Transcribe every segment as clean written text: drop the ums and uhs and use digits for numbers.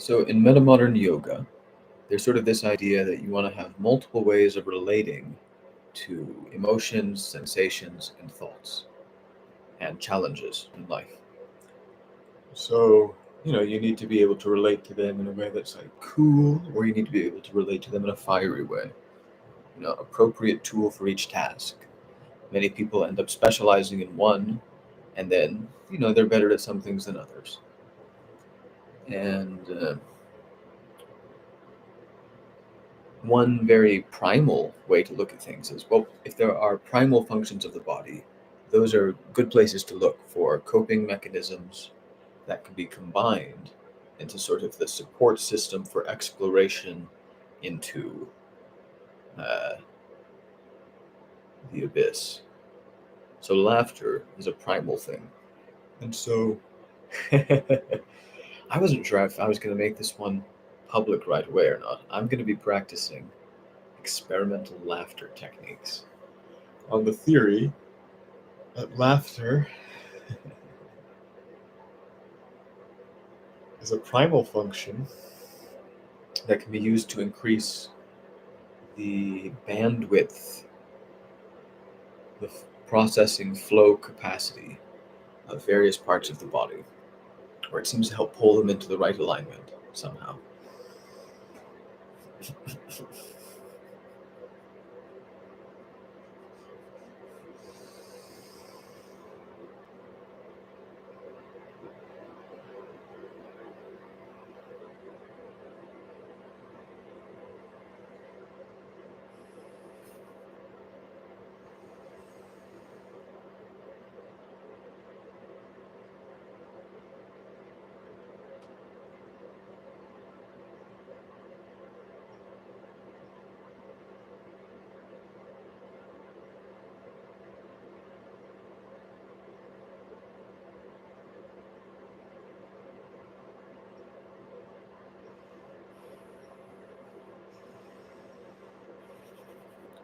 So in Metamodern Yoga, there's sort of this idea that you want to have multiple ways of relating to emotions, sensations, and thoughts and challenges in life. So, you need to be able to relate to them in a way that's like cool, or you need to be able to relate to them in a fiery way. Appropriate tool for each task. Many people end up specializing in one, and then, they're better at some things than others. And one very primal way to look at things is, well, if there are primal functions of the body, those are good places to look for coping mechanisms that can be combined into sort of the support system for exploration into uh, the abyss. So laughter is a primal thing. And so I wasn't sure if I was going to make this one public right away or not. I'm going to be practicing experimental laughter techniques on the theory that laughter is a primal function that can be used to increase the bandwidth, the processing flow capacity of various parts of the body, or it seems to help pull them into the right alignment somehow.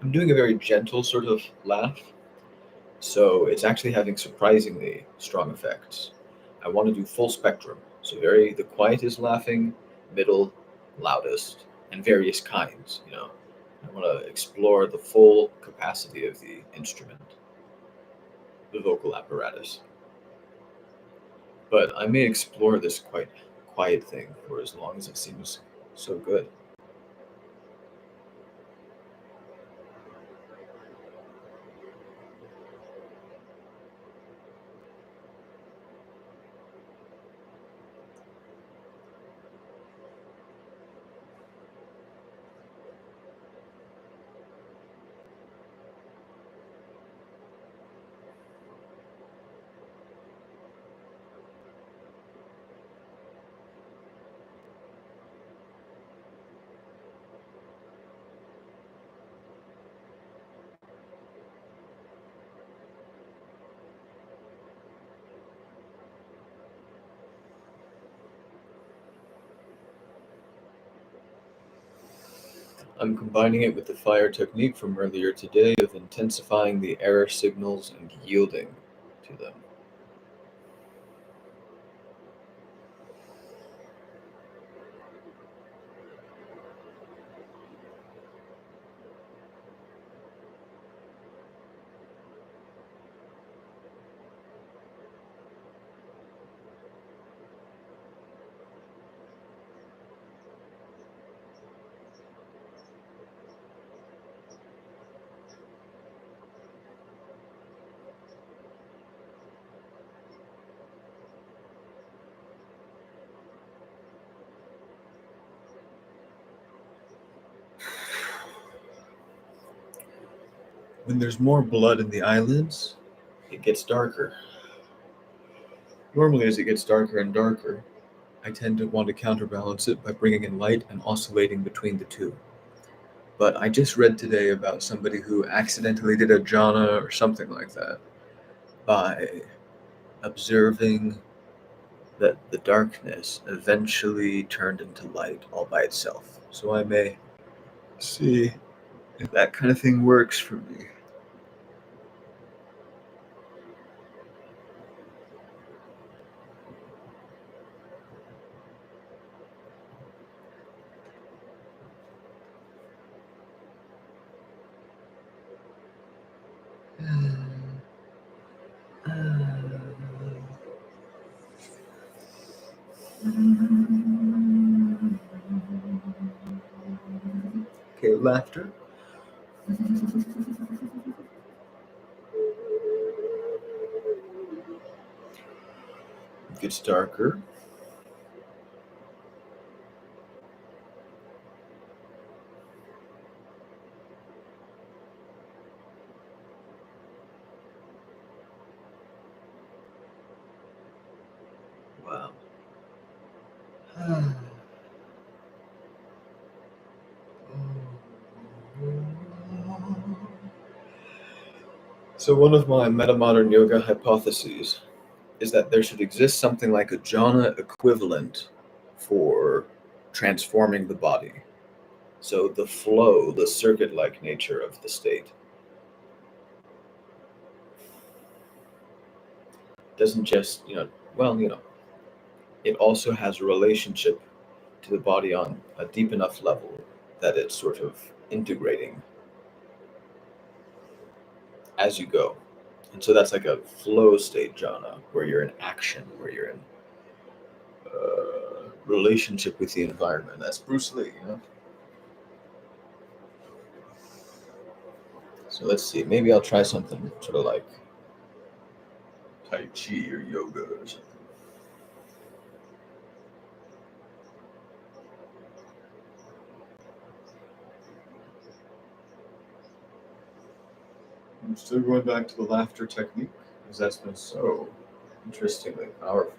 I'm doing a very gentle sort of laugh, so it's actually having surprisingly strong effects. I want to do full spectrum, so the quietest laughing, middle, loudest, and various kinds. I want to explore the full capacity of the instrument, the vocal apparatus. But I may explore this quite quiet thing for as long as it seems so good. I'm combining it with the fire technique from earlier today of intensifying the error signals and yielding to them. When there's more blood in the eyelids, it gets darker. Normally, as it gets darker and darker, I tend to want to counterbalance it by bringing in light and oscillating between the two. But I just read today about somebody who accidentally did a jhana or something like that by observing that the darkness eventually turned into light all by itself. So I may see if that kind of thing works for me. good laughter. It gets darker. Wow. So one of my Metamodern Yoga hypotheses is that there should exist something like a jhana equivalent for transforming the body. So the flow, the circuit-like nature of the state doesn't just, it also has a relationship to the body on a deep enough level that it's sort of integrating as you go. And so that's like a flow state jhana, where you're in action, where you're in relationship with the environment. That's Bruce Lee. So let's see. Maybe I'll try something sort of like Tai Chi or yoga or something. I'm still going back to the laughter technique because that's been so interestingly powerful.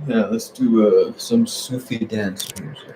Yeah, let's do some Sufi dance music.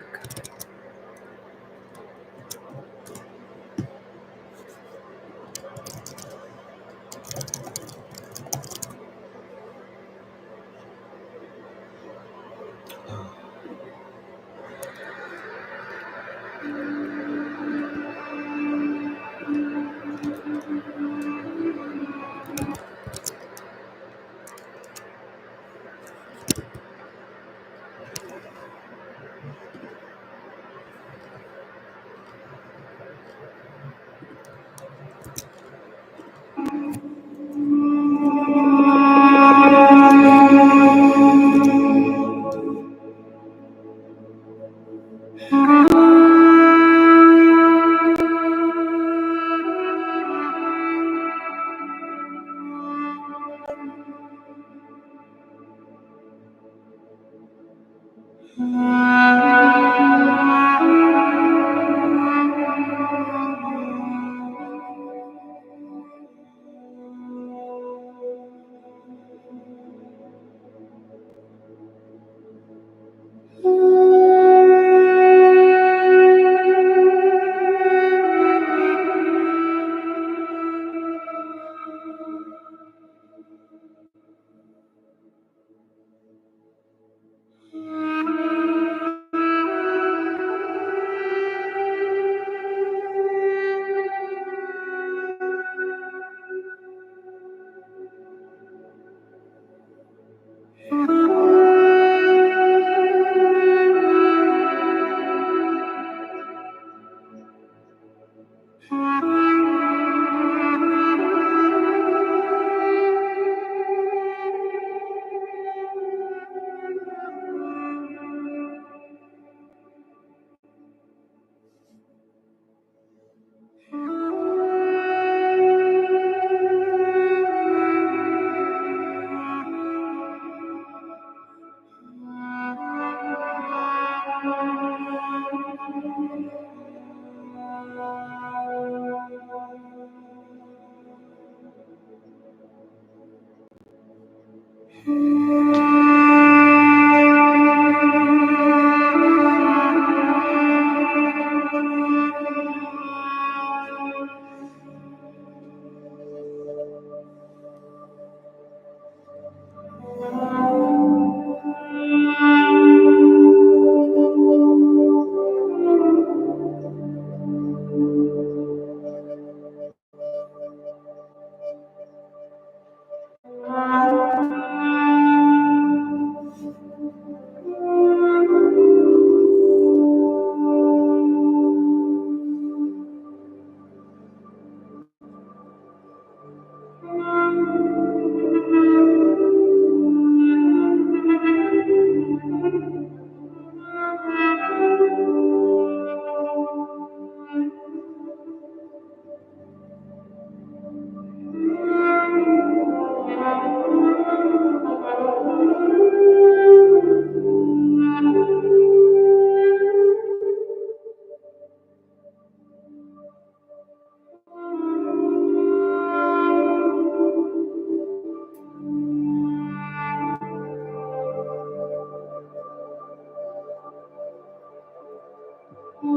The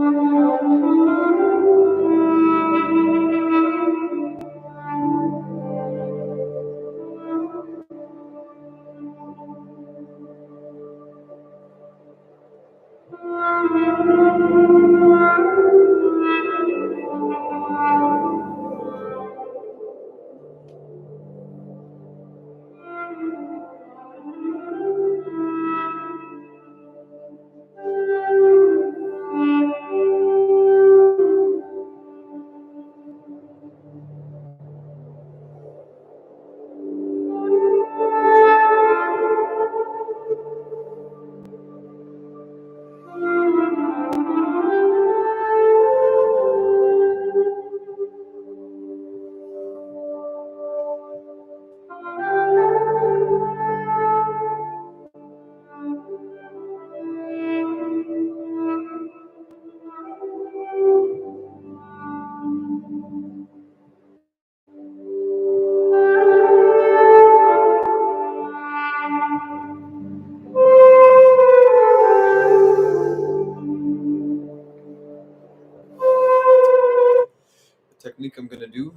technique I'm going to do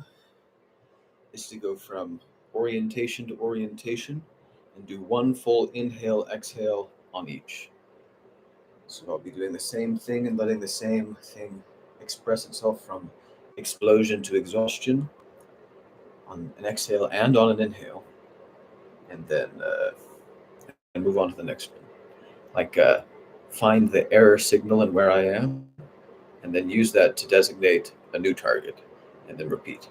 is to go from orientation to orientation and do one full inhale, exhale on each. So I'll be doing the same thing and letting the same thing express itself from explosion to exhaustion on an exhale and on an inhale, and then move on to the next one. Like find the error signal and where I am, and then use that to designate a new target, and then repeat.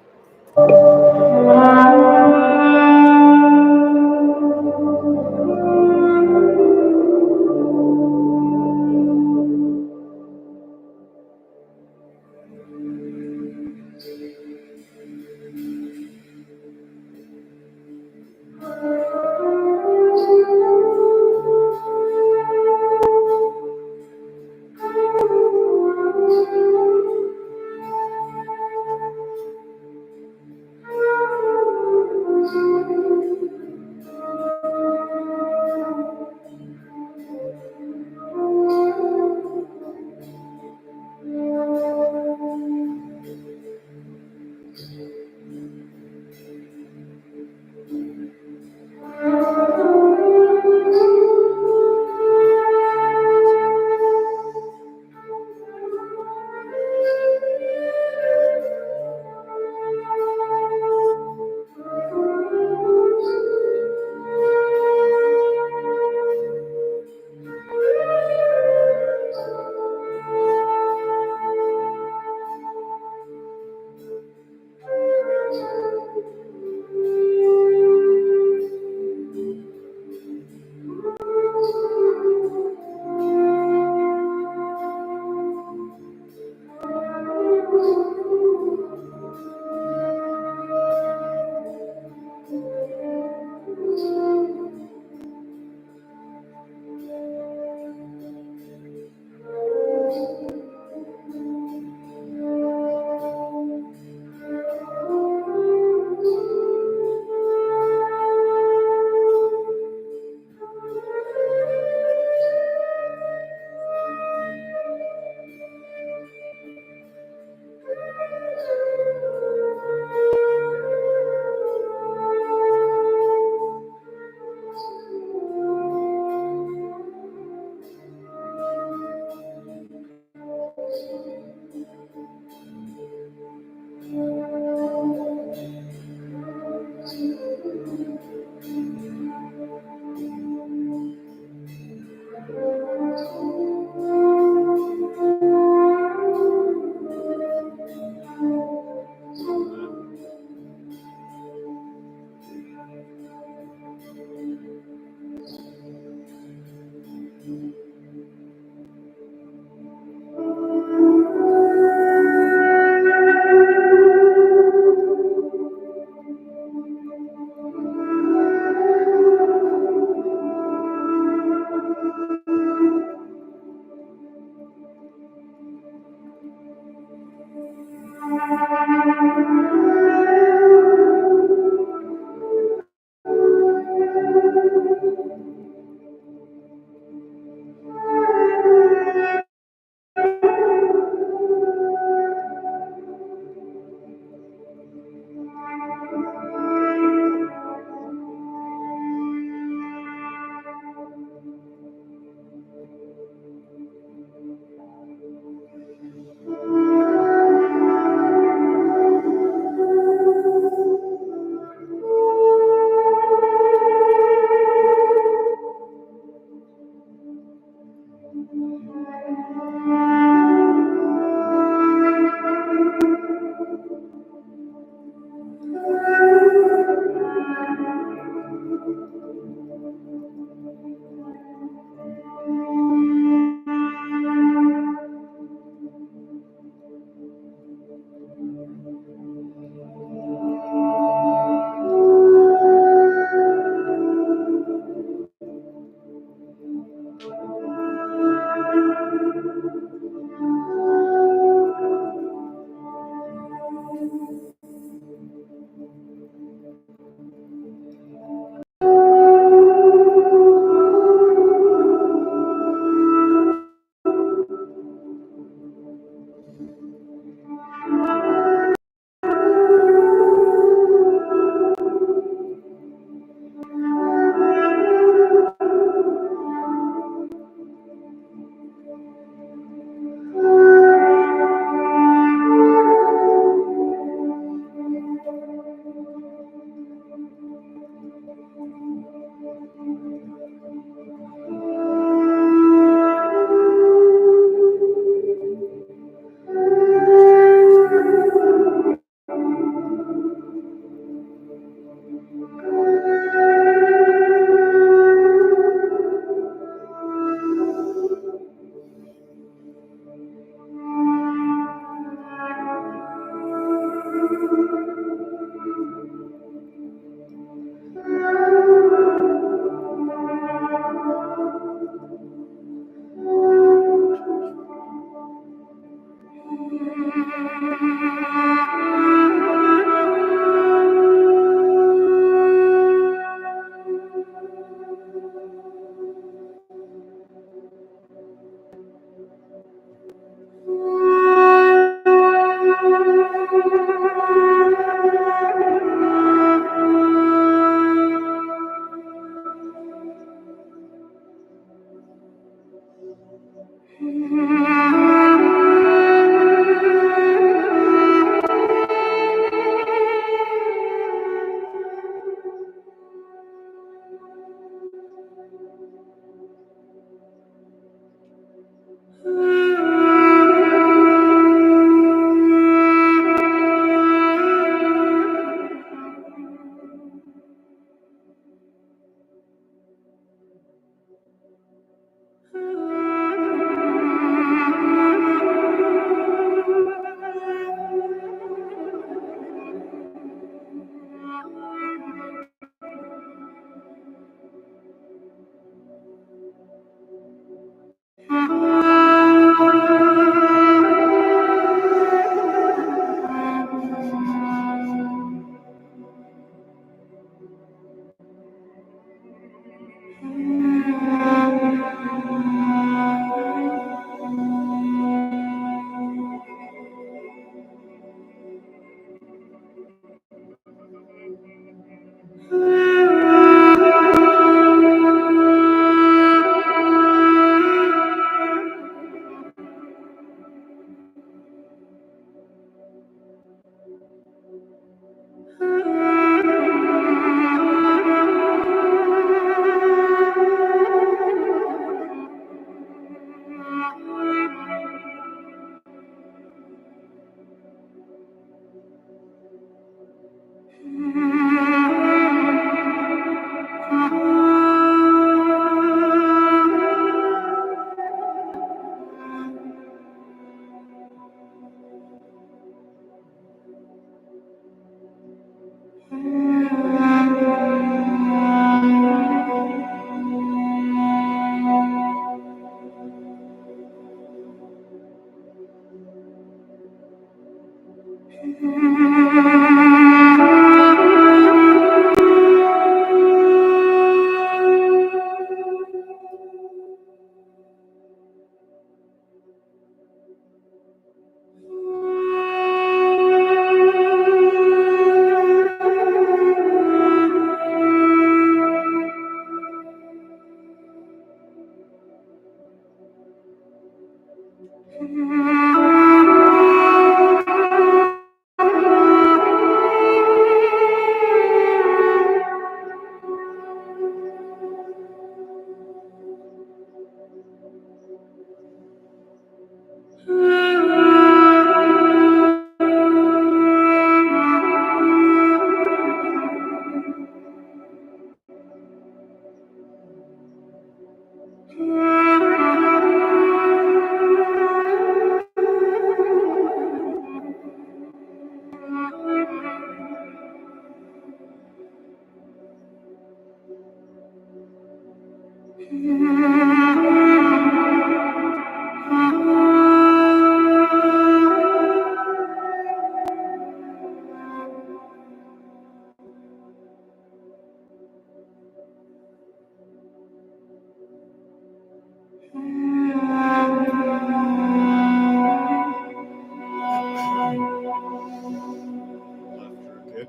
Laughter again.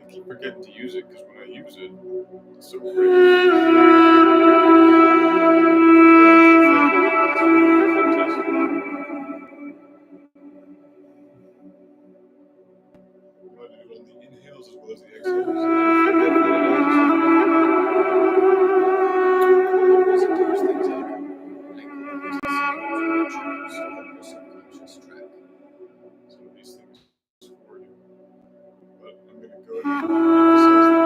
I keep forgetting to use it because when I use it, it's so great. Fantastic. You want to do it on the inhales as well as the exhales. I forget that it is. There are things I can help your subconscious track some of these things for you. But I'm going to go ahead and emphasize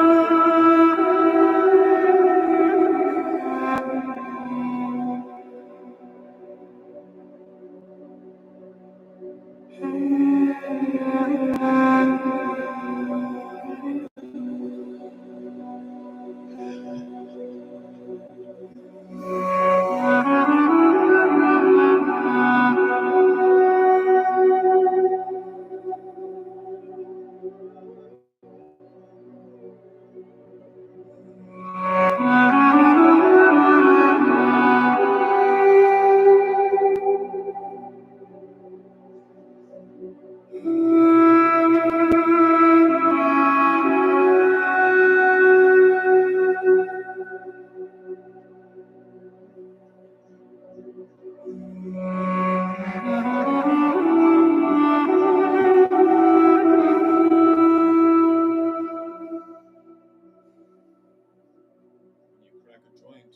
you crack a joint,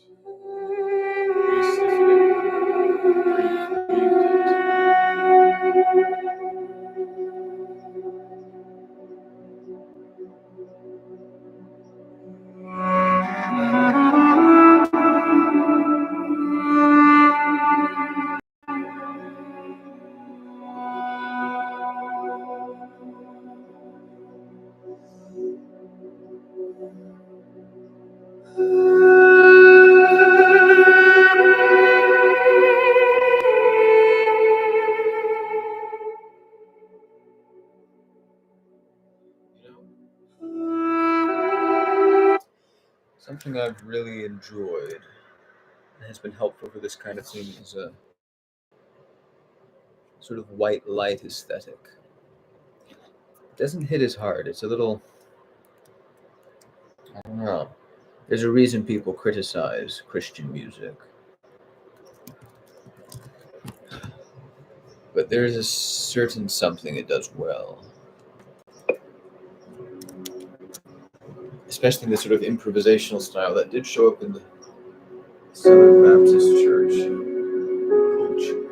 really sniff it in where you've breathed Something I've really enjoyed and has been helpful for this kind of thing is a sort of white light aesthetic. It doesn't hit as hard. It's a little, I don't know. There's a reason people criticize Christian music. But there's a certain something it does well. Especially in the sort of improvisational style that did show up in the Southern Baptist Church culture.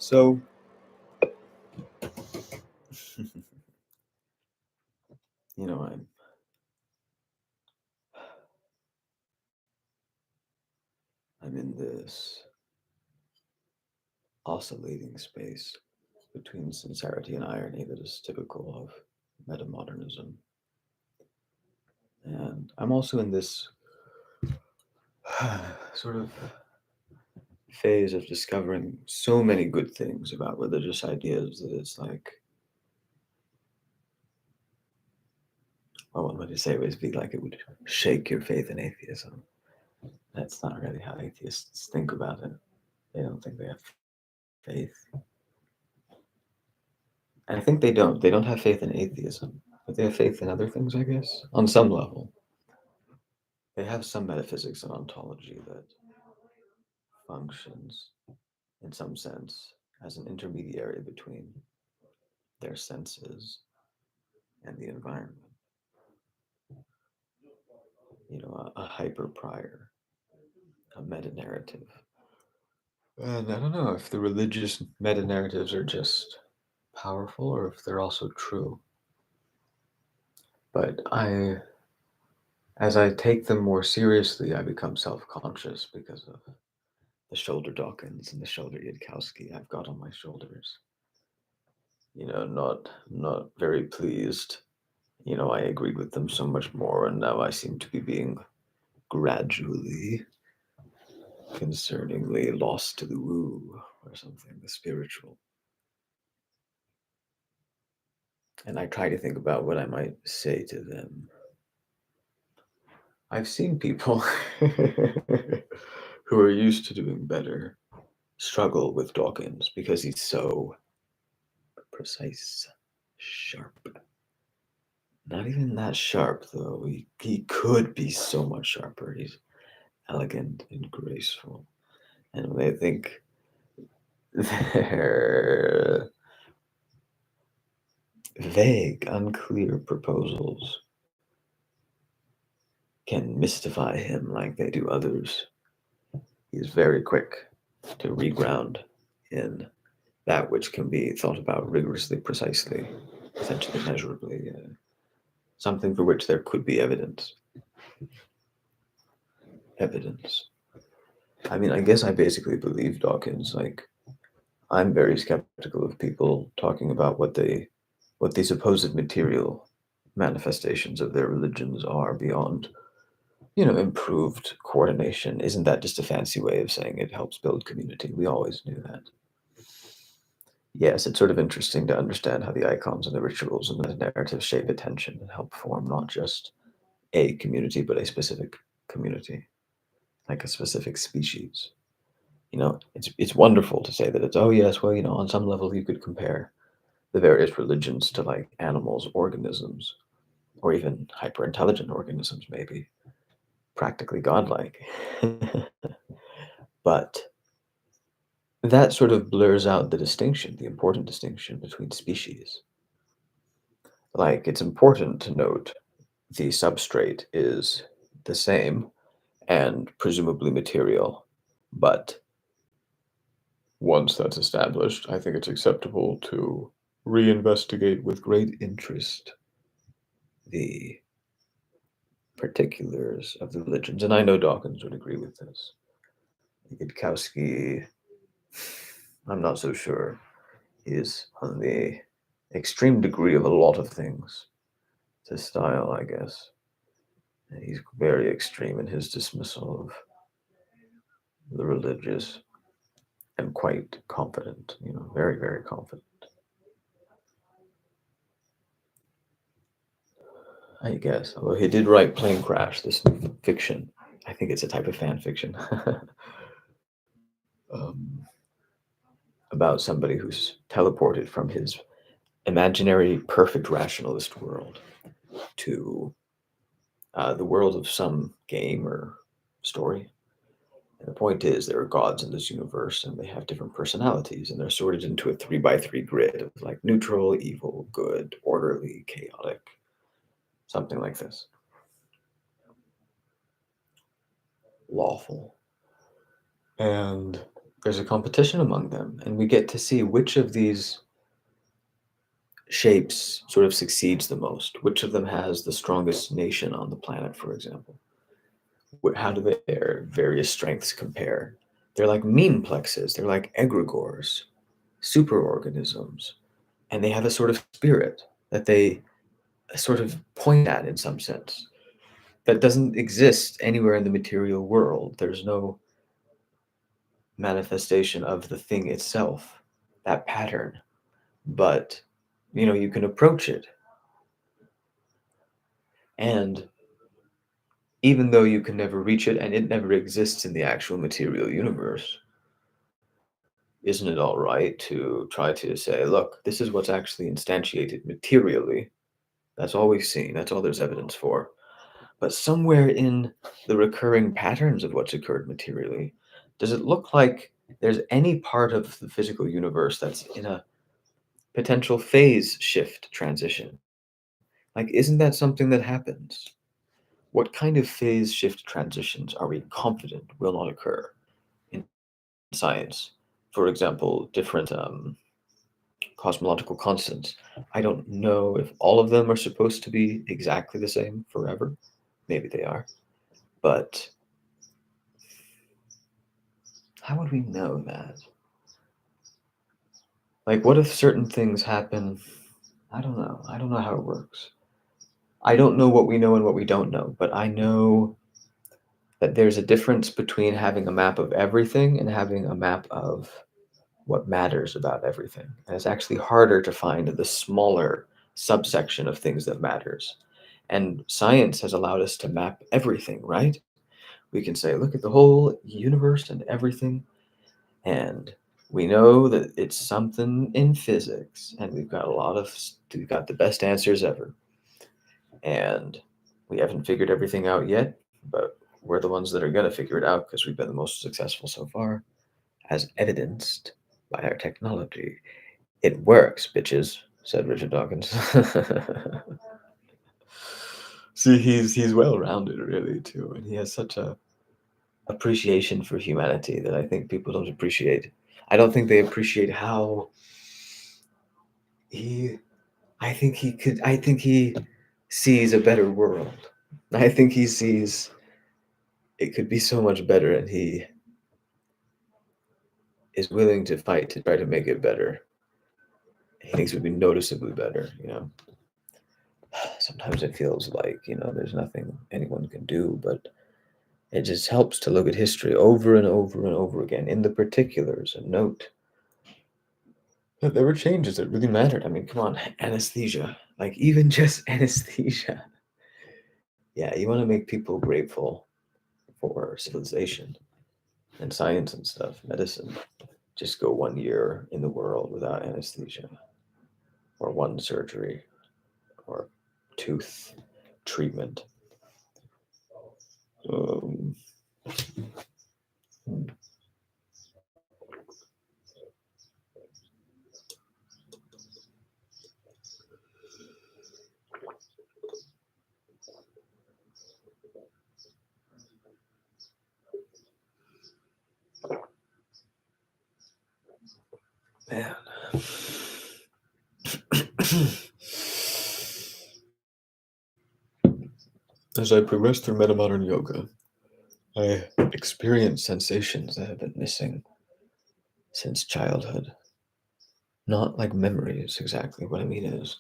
So, you know, I'm in this oscillating space between sincerity and irony that is typical of metamodernism. And I'm also in this sort of phase of discovering so many good things about religious ideas that it's like, well, what would you say it would be like it would shake your faith in atheism. That's not really how atheists think about it. They don't think they have faith. And I think they don't. They don't have faith in atheism, but they have faith in other things, I guess, on some level. They have some metaphysics and ontology that functions, in some sense, as an intermediary between their senses and the environment. You know, a hyper prior, a meta narrative. And I don't know if the religious meta narratives are just powerful or if they're also true. But as I take them more seriously, I become self conscious because of the shoulder Dawkins and the shoulder Yudkowsky I've got on my shoulders. You know, not very pleased. You know, I agreed with them so much more, and now I seem to be being gradually, concerningly lost to the woo or something, the spiritual. And I try to think about what I might say to them. I've seen people who are used to doing better struggle with Dawkins because he's so precise, sharp. Not even that sharp, though. He could be so much sharper. He's elegant and graceful. And when I think their vague, unclear proposals can mystify him like they do others, he's very quick to reground in that which can be thought about rigorously, precisely, essentially measurably, something for which there could be evidence. Evidence. I mean, I guess I basically believe Dawkins. Like, I'm very skeptical of people talking about what the supposed material manifestations of their religions are beyond, improved coordination. Isn't that just a fancy way of saying it helps build community? We always knew that. Yes, it's sort of interesting to understand how the icons and the rituals and the narratives shape attention and help form not just a community, but a specific community, like a specific species. It's wonderful to say that it's, oh yes, well, on some level you could compare the various religions to like animals, organisms, or even hyper intelligent organisms, maybe practically godlike. But that sort of blurs out the distinction, the important distinction between species. Like, it's important to note the substrate is the same and presumably material, but once that's established, I think it's acceptable to reinvestigate with great interest the particulars of the religions. And I know Dawkins would agree with this. Yudkowsky, I'm not so sure. He's on the extreme degree of a lot of things. It's his style, I guess. And he's very extreme in his dismissal of the religious and quite confident, very, very confident. I guess. Although he did write Plane Crash, this fiction. I think it's a type of fan fiction. um, about somebody who's teleported from his imaginary perfect rationalist world to the world of some game or story. And the point is, there are gods in this universe, and they have different personalities, and they're sorted into a 3 by 3 grid of like neutral, evil, good, orderly, chaotic, something like this. Lawful. And There's a competition among them, and we get to see which of these shapes sort of succeeds the most, which of them has the strongest nation on the planet, for example. How do their various strengths compare? They're like memeplexes, they're like egregores, superorganisms, and they have a sort of spirit that they sort of point at in some sense that doesn't exist anywhere in the material world. There's no manifestation of the thing itself, that pattern, but you can approach it. And even though you can never reach it and it never exists in the actual material universe, isn't it all right to try to say, look, this is what's actually instantiated materially? That's all we've seen, that's all there's evidence for. But somewhere in the recurring patterns of what's occurred materially, does it look like there's any part of the physical universe that's in a potential phase shift transition? Like, isn't that something that happens? What kind of phase shift transitions are we confident will not occur in science? For example, different cosmological constants. I don't know if all of them are supposed to be exactly the same forever. Maybe they are. But how would we know that? Like, what if certain things happen? I don't know. I don't know how it works. I don't know what we know and what we don't know, but I know that there's a difference between having a map of everything and having a map of what matters about everything. And it's actually harder to find the smaller subsection of things that matters. And science has allowed us to map everything, right? We can say, look at the whole universe and everything, and we know that it's something in physics, and we've got the best answers ever. And we haven't figured everything out yet, but we're the ones that are going to figure it out because we've been the most successful so far, as evidenced by our technology. It works, bitches, said Richard Dawkins. See, he's well rounded, really, too, and he has such a appreciation for humanity that I think people don't appreciate. I don't think they appreciate how he. I think he sees a better world. I think he sees it could be so much better, and he is willing to fight to try to make it better. He thinks it would be noticeably better. Sometimes it feels like, there's nothing anyone can do, but it just helps to look at history over and over and over again in the particulars and note that there were changes that really mattered. I mean, come on, anesthesia. Like, even just anesthesia. Yeah, you want to make people grateful for civilization and science and stuff, medicine. Just go 1 year in the world without anesthesia, or one surgery, or tooth treatment. Um, Man. As I progress through Metamodern Yoga, I experience sensations that have been missing since childhood. Not like memories exactly. What I mean is,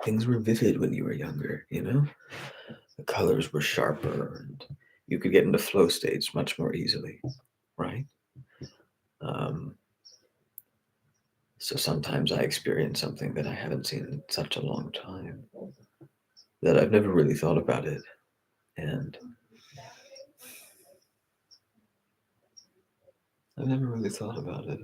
things were vivid when you were younger. The colors were sharper and you could get into flow states much more easily, right? Um, so sometimes I experience something that I haven't seen in such a long time that I've never really thought about it. And I've never really thought about it.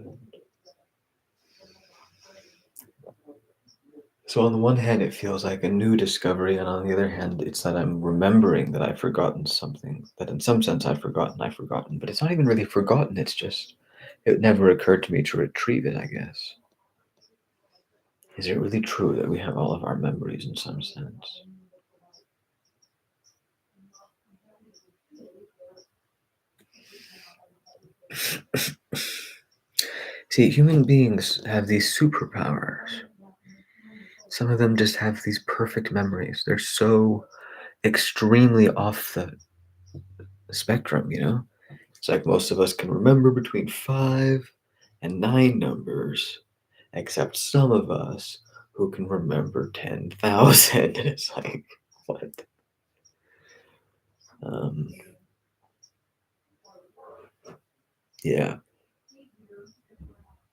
So on the one hand, it feels like a new discovery, and on the other hand, it's that I'm remembering that I've forgotten something that in some sense I've forgotten, but it's not even really forgotten. It's just, it never occurred to me to retrieve it, I guess. Is it really true that we have all of our memories in some sense? See, human beings have these superpowers. Some of them just have these perfect memories. They're so extremely off the spectrum, you know? It's like most of us can remember between 5 and 9 numbers, except some of us who can remember 10,000. And it's like, what? Um, yeah.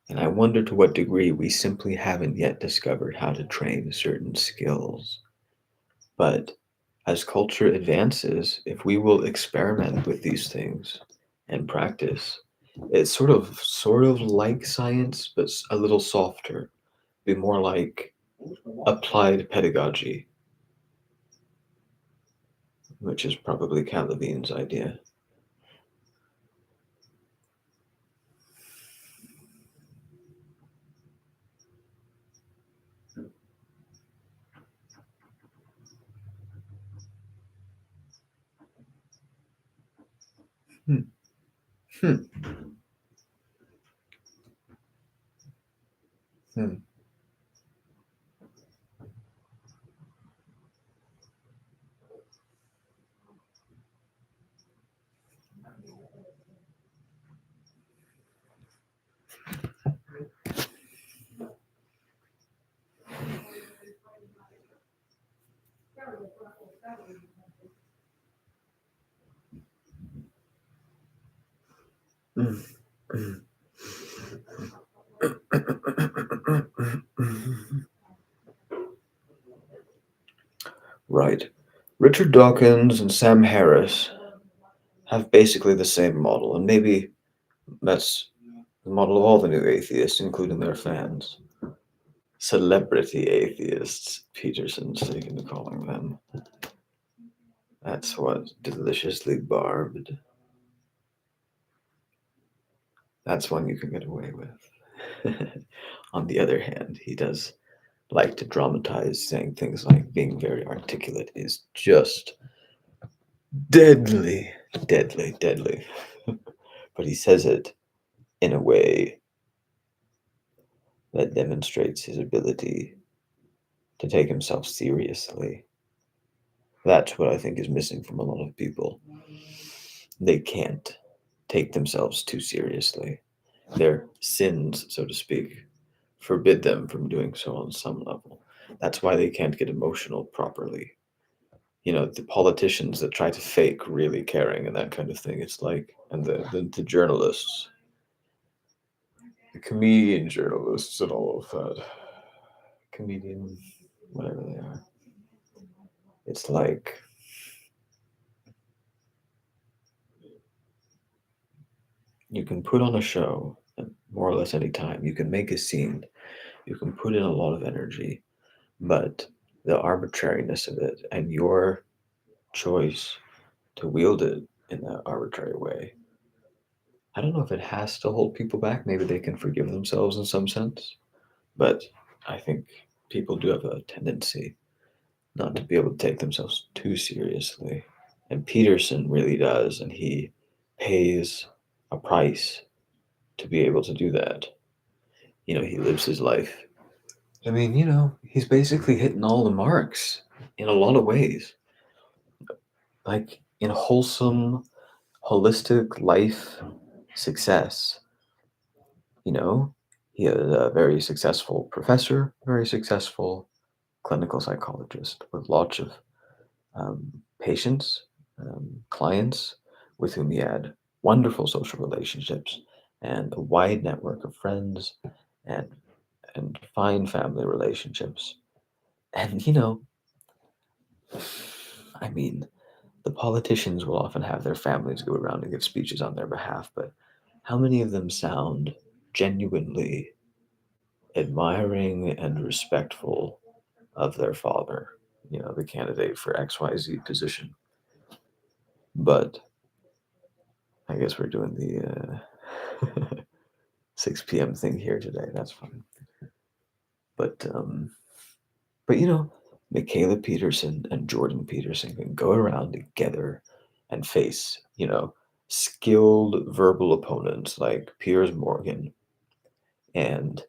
And I wonder to what degree we simply haven't yet discovered how to train certain skills. But as culture advances, if we will experiment with these things and practice, it's sort of like science, but a little softer, be more like applied pedagogy, which is probably Kat Levine's idea. Hmm. Hmm. Hmm. Hmm. Hmm. Right. Richard Dawkins and Sam Harris have basically the same model, and maybe that's the model of all the new atheists, including their fans. Celebrity atheists, Peterson's taken to calling them. That's what deliciously barbed. That's one you can get away with. On the other hand, he does like to dramatize, saying things like being very articulate is just deadly, deadly, deadly. But he says it in a way that demonstrates his ability to take himself seriously. That's what I think is missing from a lot of people. They can't take themselves too seriously. Their sins, so to speak, forbid them from doing so on some level. That's why they can't get emotional properly. You know, the politicians that try to fake really caring and that kind of thing, it's like, and the journalists, the comedian journalists and all of that, comedian, whatever they are. It's like, you can put on a show at more or less any time. You can make a scene. You can put in a lot of energy, but the arbitrariness of it and your choice to wield it in that arbitrary way, I don't know if it has to hold people back. Maybe they can forgive themselves in some sense, but I think people do have a tendency not to be able to take themselves too seriously. And Peterson really does, and he pays a price to be able to do that. You know, he lives his life. I mean, he's basically hitting all the marks in a lot of ways. Like in wholesome, holistic life success, you know, he is a very successful professor, very successful clinical psychologist with lots of patients, clients with whom he had wonderful social relationships and a wide network of friends and fine family relationships. And I mean, the politicians will often have their families go around and give speeches on their behalf, but how many of them sound genuinely admiring and respectful of their father, the candidate for XYZ position? But I guess we're doing the 6 p.m. thing here today. That's fine. But Michaela Peterson and Jordan Peterson can go around together and face, skilled verbal opponents like Piers Morgan And,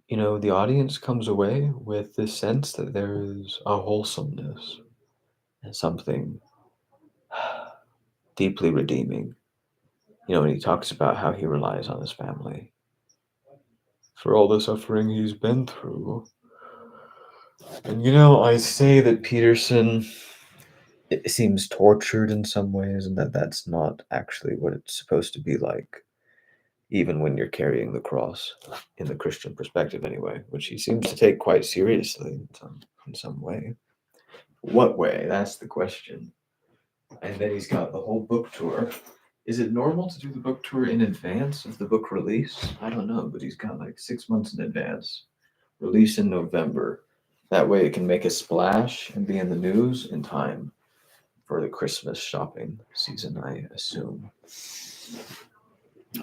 the audience comes away with this sense that there is a wholesomeness and something deeply redeeming. And he talks about how he relies on his family for all the suffering he's been through. And, I say that Peterson it seems tortured in some ways, and that's not actually what it's supposed to be like, even when you're carrying the cross, in the Christian perspective anyway, which he seems to take quite seriously in some way. What way? That's the question. And then he's got the whole book tour. Is it normal to do the book tour in advance of the book release? I don't know, but he's got like 6 months in advance. Release in November. That way it can make a splash and be in the news in time for the Christmas shopping season, I assume.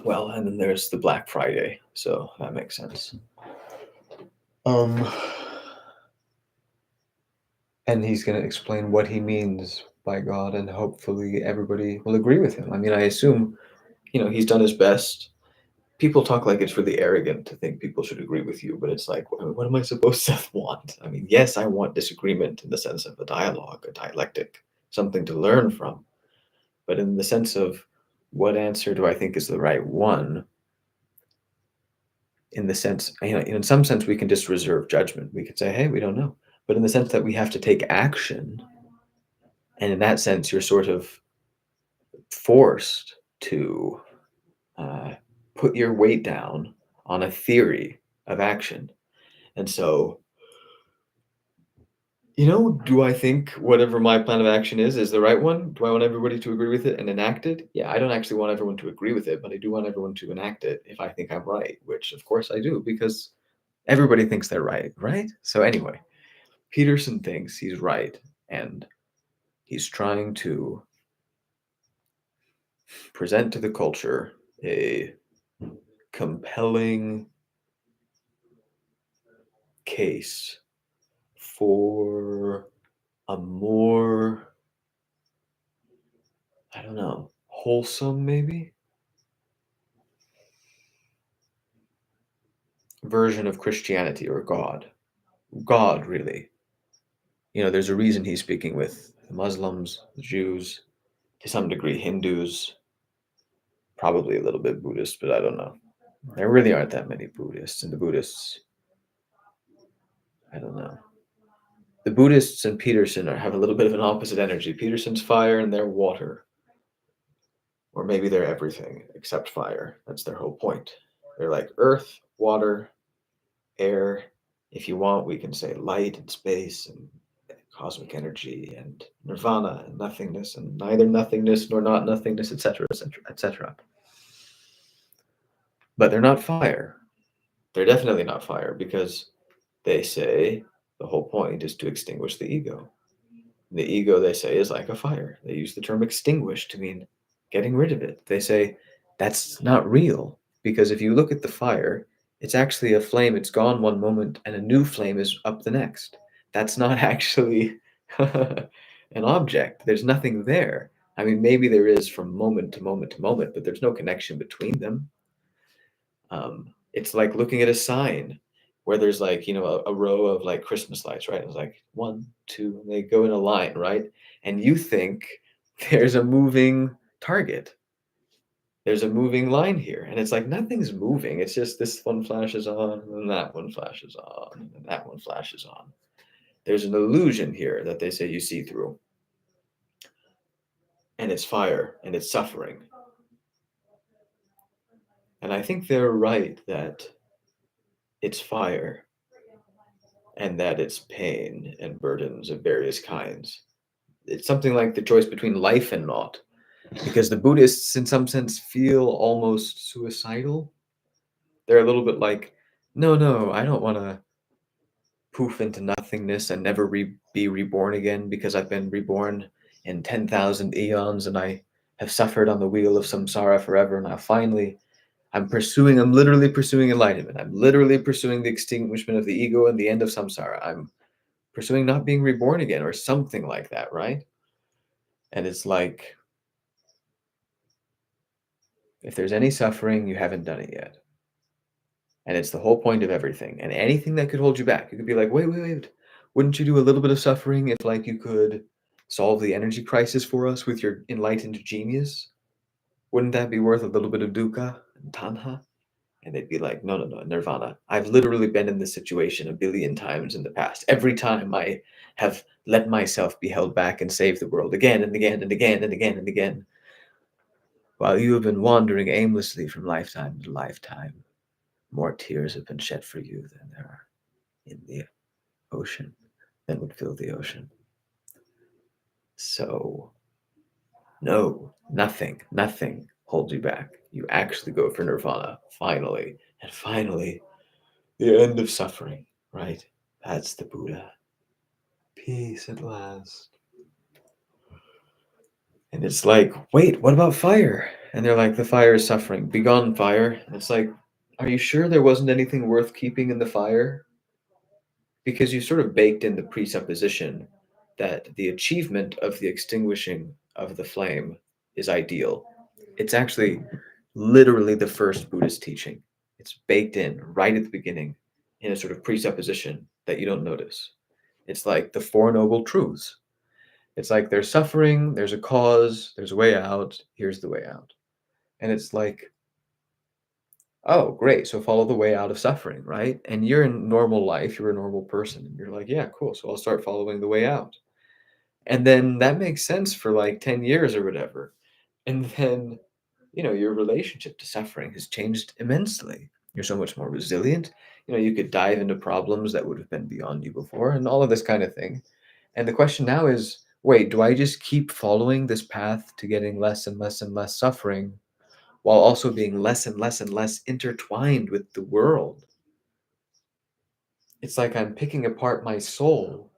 Well, and then there's the Black Friday, so that makes sense. And he's going to explain what he means by God, and hopefully everybody will agree with him. I mean, I assume, he's done his best. People talk like it's really arrogant to think people should agree with you, but it's like, what am I supposed to want? I mean, yes, I want disagreement in the sense of a dialogue, a dialectic, something to learn from. But in the sense of what answer do I think is the right one, in the sense, in some sense, we can just reserve judgment. We could say, hey, we don't know. But in the sense that we have to take action, and in that sense, you're sort of forced to put your weight down on a theory of action. And so, do I think whatever my plan of action is the right one? Do I want everybody to agree with it and enact it? Yeah, I don't actually want everyone to agree with it, but I do want everyone to enact it if I think I'm right, which of course I do, because everybody thinks they're right, right? So anyway, Peterson thinks he's right, and he's trying to present to the culture a compelling case for a more, I don't know, wholesome maybe version of Christianity or God. God, really. There's a reason he's speaking with the Muslims, the Jews, to some degree Hindus, probably a little bit Buddhist, but I don't know. There really aren't that many Buddhists, and the Buddhists, I don't know. The Buddhists and Peterson have a little bit of an opposite energy. Peterson's fire and they're water. Or maybe they're everything except fire. That's their whole point. They're like earth, water, air. If you want, we can say light and space and cosmic energy and nirvana and nothingness and neither nothingness nor not nothingness, etc., etc., etc. But they're not fire. They're definitely not fire, because they say the whole point is to extinguish the ego. The ego, they say, is like a fire. They use the term extinguish to mean getting rid of it. They say that's not real, because if you look at the fire, it's actually a flame. It's gone one moment and a new flame is up the next. That's not actually an object. There's nothing there. I mean, maybe there is from moment to moment to moment, but there's no connection between them. It's like looking at a sign where there's like, a row of like Christmas lights, right? It's like 1, 2, and they go in a line, right? And you think there's a moving target. There's a moving line here. And it's like nothing's moving. It's just this one flashes on, and that one flashes on, and that one flashes on. There's an illusion here that they say you see through. And it's fire and it's suffering. And I think they're right that it's fire and that it's pain and burdens of various kinds. It's something like the choice between life and naught, because the Buddhists, in some sense, feel almost suicidal. They're a little bit like, no, I don't want to poof into nothingness and never be reborn again, because I've been reborn in 10,000 eons and I have suffered on the wheel of samsara forever. And I'm literally pursuing enlightenment. I'm literally pursuing the extinguishment of the ego and the end of samsara. I'm pursuing not being reborn again, or something like that, right? And it's like, if there's any suffering, you haven't done it yet. And it's the whole point of everything. And anything that could hold you back, you could be like, wait, wait, wait. Wouldn't you do a little bit of suffering if, like, you could solve the energy crisis for us with your enlightened genius? Wouldn't that be worth a little bit of dukkha and tanha? And they'd be like, no, no, no, nirvana. I've literally been in this situation a billion times in the past. Every time I have let myself be held back and save the world again and again and again and again and again, while you have been wandering aimlessly from lifetime to lifetime. More tears have been shed for you than there are in the ocean, than would fill the ocean. So, no, nothing holds you back. You actually go for nirvana, finally. And finally, the end of suffering, right? That's the Buddha. Peace at last. And it's like, wait, what about fire? And they're like, the fire is suffering. Begone, fire. And it's like, are you sure there wasn't anything worth keeping in the fire? Because you sort of baked in the presupposition that the achievement of the extinguishing of the flame is ideal. It's actually literally the first Buddhist teaching. It's baked in right at the beginning in a sort of presupposition that you don't notice. It's like the Four Noble Truths. It's like there's suffering, there's a cause, there's a way out, here's the way out. And it's like, oh, great. So follow the way out of suffering, right? And you're in normal life, you're a normal person. And you're like, yeah, cool. So I'll start following the way out. And then that makes sense for like 10 years or whatever. And then, your relationship to suffering has changed immensely. You're so much more resilient. You could dive into problems that would have been beyond you before and all of this kind of thing. And the question now is, wait, do I just keep following this path to getting less and less and less suffering while also being less and less and less intertwined with the world? It's like I'm picking apart my soul,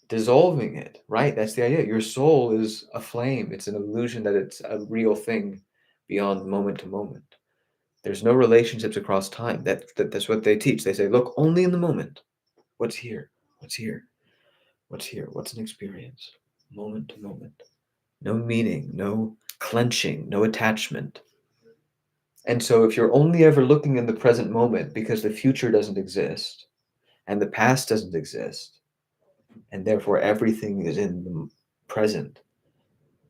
dissolving it, right? That's the idea. Your soul is a flame. It's an illusion that it's a real thing beyond moment to moment. There's no relationships across time. That's what they teach. They say, look only in the moment. What's here? What's here? What's here? What's an experience? Moment to moment. No meaning, no clenching, no attachment. And so if you're only ever looking in the present moment because the future doesn't exist and the past doesn't exist, and therefore everything is in the present,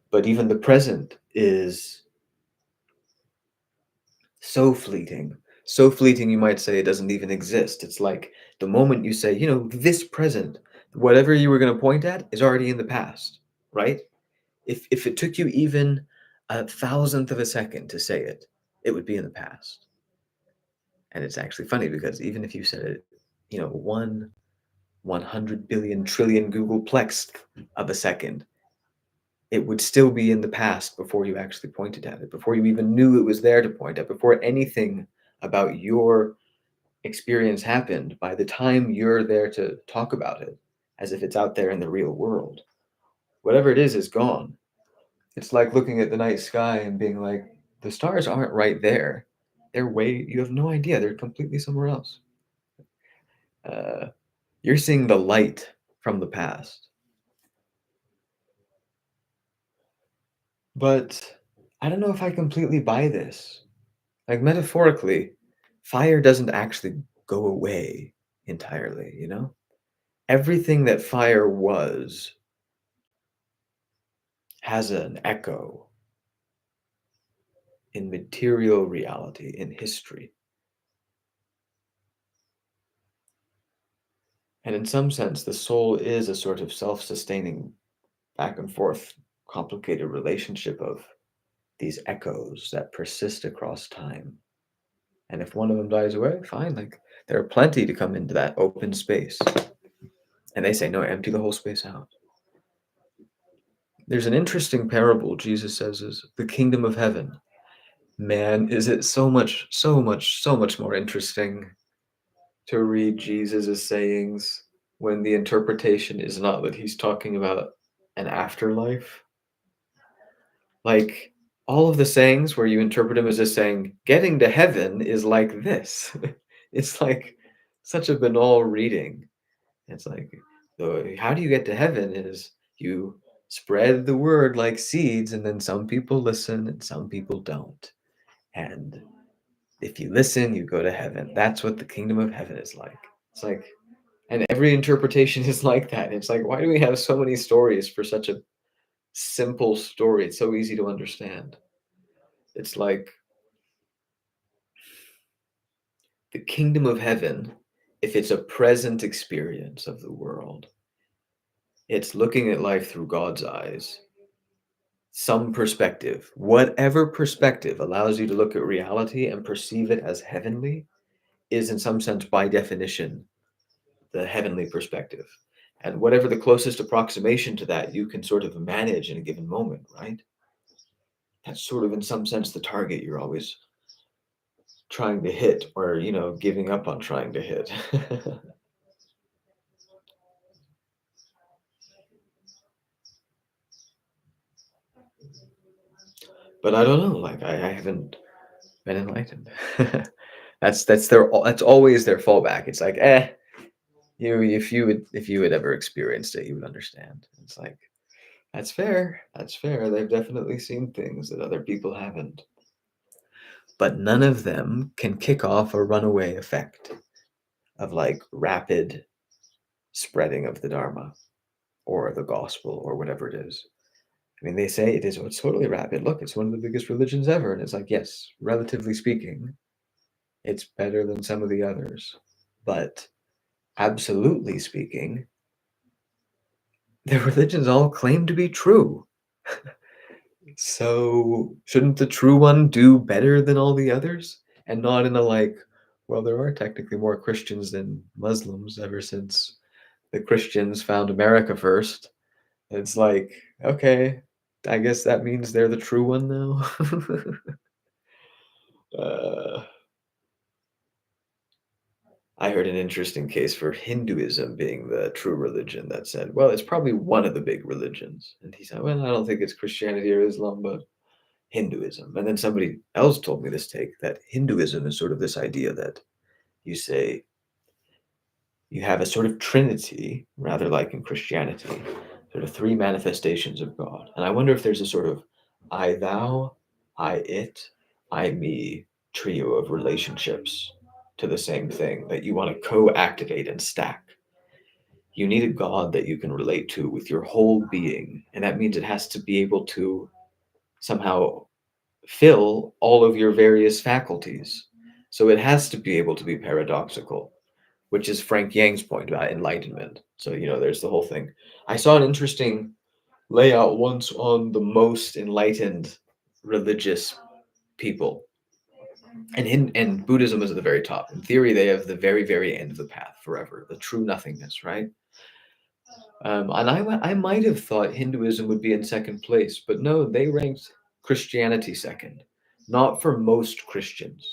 but even the present is so fleeting you might say it doesn't even exist. It's like the moment you say, this present, whatever you were going to point at is already in the past, right? If it took you even a thousandth of a second to say it, it would be in the past. And it's actually funny because even if you said it, 100 billion trillion Google plex of a second, it would still be in the past before you actually pointed at it, before you even knew it was there to point at, before anything about your experience happened. By the time you're there to talk about it, as if it's out there in the real world, whatever it is gone. It's like looking at the night sky and being like, the stars aren't right there. They're way, you have no idea. They're completely somewhere else. Uh, you're seeing the light from the past. But I don't know if I completely buy this. Like, metaphorically, fire doesn't actually go away entirely. Everything that fire was has an echo in material reality, in history. And in some sense, the soul is a sort of self sustaining, back and forth, complicated relationship of these echoes that persist across time. And if one of them dies away, fine. Like, there are plenty to come into that open space. And they say, no, empty the whole space out. There's an interesting parable Jesus says is the kingdom of heaven. Man, is it so much, so much, so much more interesting to read Jesus' sayings when the interpretation is not that he's talking about an afterlife. Like, all of the sayings where you interpret him as just saying, getting to heaven is like this. It's like such a banal reading. It's like, how do you get to heaven is you spread the word like seeds, and then some people listen and some people don't. And If you listen, you go to heaven. That's what the kingdom of heaven is like. It's like, and every interpretation is like that. It's like, why do we have so many stories for such a simple story? It's so easy to understand. It's like the kingdom of heaven, if it's a present experience of the world, it's looking at life through God's eyes, some perspective, whatever perspective allows you to look at reality and perceive it as heavenly, is in some sense, by definition, the heavenly perspective. And whatever the closest approximation to that you can sort of manage in a given moment, right? That's sort of in some sense the target you're always trying to hit, or giving up on trying to hit. But I don't know, like I haven't been enlightened. That's always their fallback. It's like, if you had ever experienced it, you would understand. It's like, that's fair. That's fair. They've definitely seen things that other people haven't. But none of them can kick off a runaway effect of like rapid spreading of the Dharma or the gospel or whatever it is. I mean, they say it's totally rapid. Look, it's one of the biggest religions ever. And it's like, yes, relatively speaking, it's better than some of the others. But absolutely speaking, the religions all claim to be true. So shouldn't the true one do better than all the others? And not in a like, well, there are technically more Christians than Muslims ever since the Christians found America first. It's like, okay, I guess that means they're the true one now. uh, I heard an interesting case for Hinduism being the true religion that said, well, it's probably one of the big religions. And he said, well, I don't think it's Christianity or Islam, but Hinduism. And then somebody else told me this take that Hinduism is sort of this idea that you say you have a sort of trinity, rather like in Christianity, sort of three manifestations of God. And I wonder if there's a sort of I thou, I it, I me trio of relationships to the same thing that you want to co-activate and stack. You need a God that you can relate to with your whole being. And that means it has to be able to somehow fill all of your various faculties. So it has to be able to be paradoxical, which is Frank Yang's point about enlightenment. So, there's the whole thing. I saw an interesting layout once on the most enlightened religious people. And Buddhism is at the very top. In theory, they have the very, very end of the path forever, the true nothingness, right? And I might have thought Hinduism would be in second place, but no, they ranked Christianity second. Not for most Christians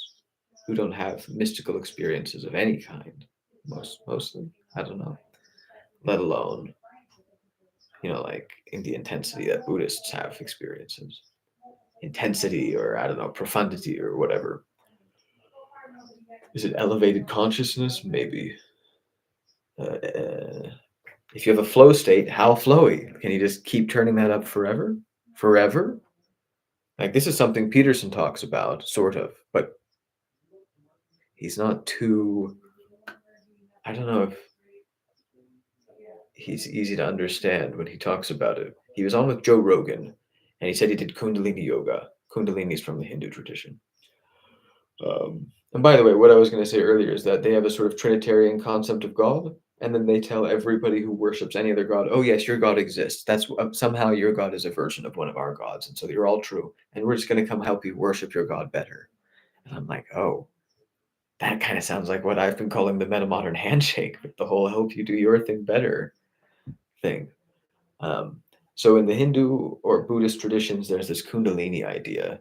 who don't have mystical experiences of any kind. Mostly, I don't know. Let alone, like in the intensity that Buddhists have experiences. Intensity, or I don't know, profundity or whatever. Is it elevated consciousness? Maybe. If you have a flow state, how flowy? Can you just keep turning that up forever? Forever? Like, this is something Peterson talks about, sort of, but he's not too. I don't know if he's easy to understand when he talks about it. He was on with Joe Rogan, and he said he did Kundalini yoga. Kundalini is from the Hindu tradition. And by the way, what I was going to say earlier is that they have a sort of Trinitarian concept of God, and then they tell everybody who worships any other God, oh, yes, your God exists. That's somehow your God is a version of one of our gods. And so you're all true. And we're just going to come help you worship your God better. And I'm like, oh, that kind of sounds like what I've been calling the metamodern handshake, with the whole help you do your thing better thing. Um, so in the Hindu or Buddhist traditions, there's this Kundalini idea,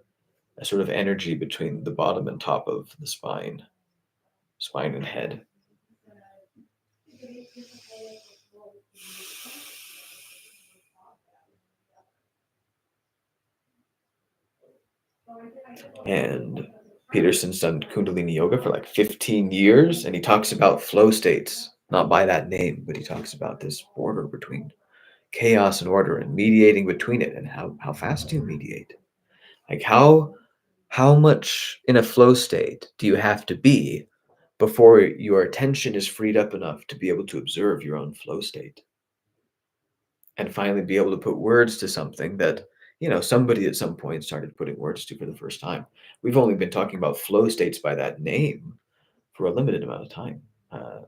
a sort of energy between the bottom and top of the spine and head. And Peterson's done Kundalini yoga for like 15 years, and he talks about flow states, not by that name, but he talks about this border between chaos and order and mediating between it. And how fast do you mediate? Like, how How much in a flow state do you have to be before your attention is freed up enough to be able to observe your own flow state and finally be able to put words to something that, somebody at some point started putting words to for the first time? We've only been talking about flow states by that name for a limited amount of time,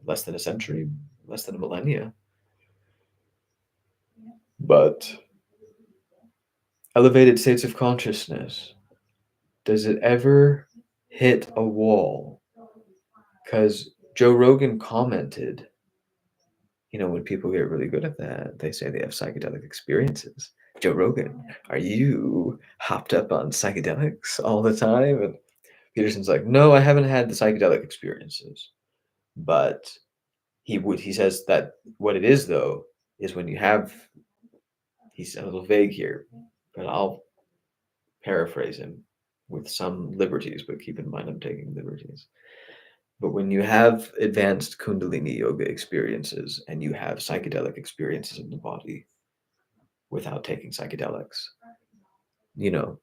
less than a century, less than a millennia. But elevated states of consciousness, does it ever hit a wall? Because Joe Rogan commented, when people get really good at that, they say they have psychedelic experiences. Joe Rogan, are you hopped up on psychedelics all the time? And Peterson's like, no, I haven't had the psychedelic experiences. But he says that what it is though is when you have, he's a little vague here, but I'll paraphrase him with some liberties, but keep in mind I'm taking liberties. But when you have advanced Kundalini yoga experiences and you have psychedelic experiences in the body without taking psychedelics, you know,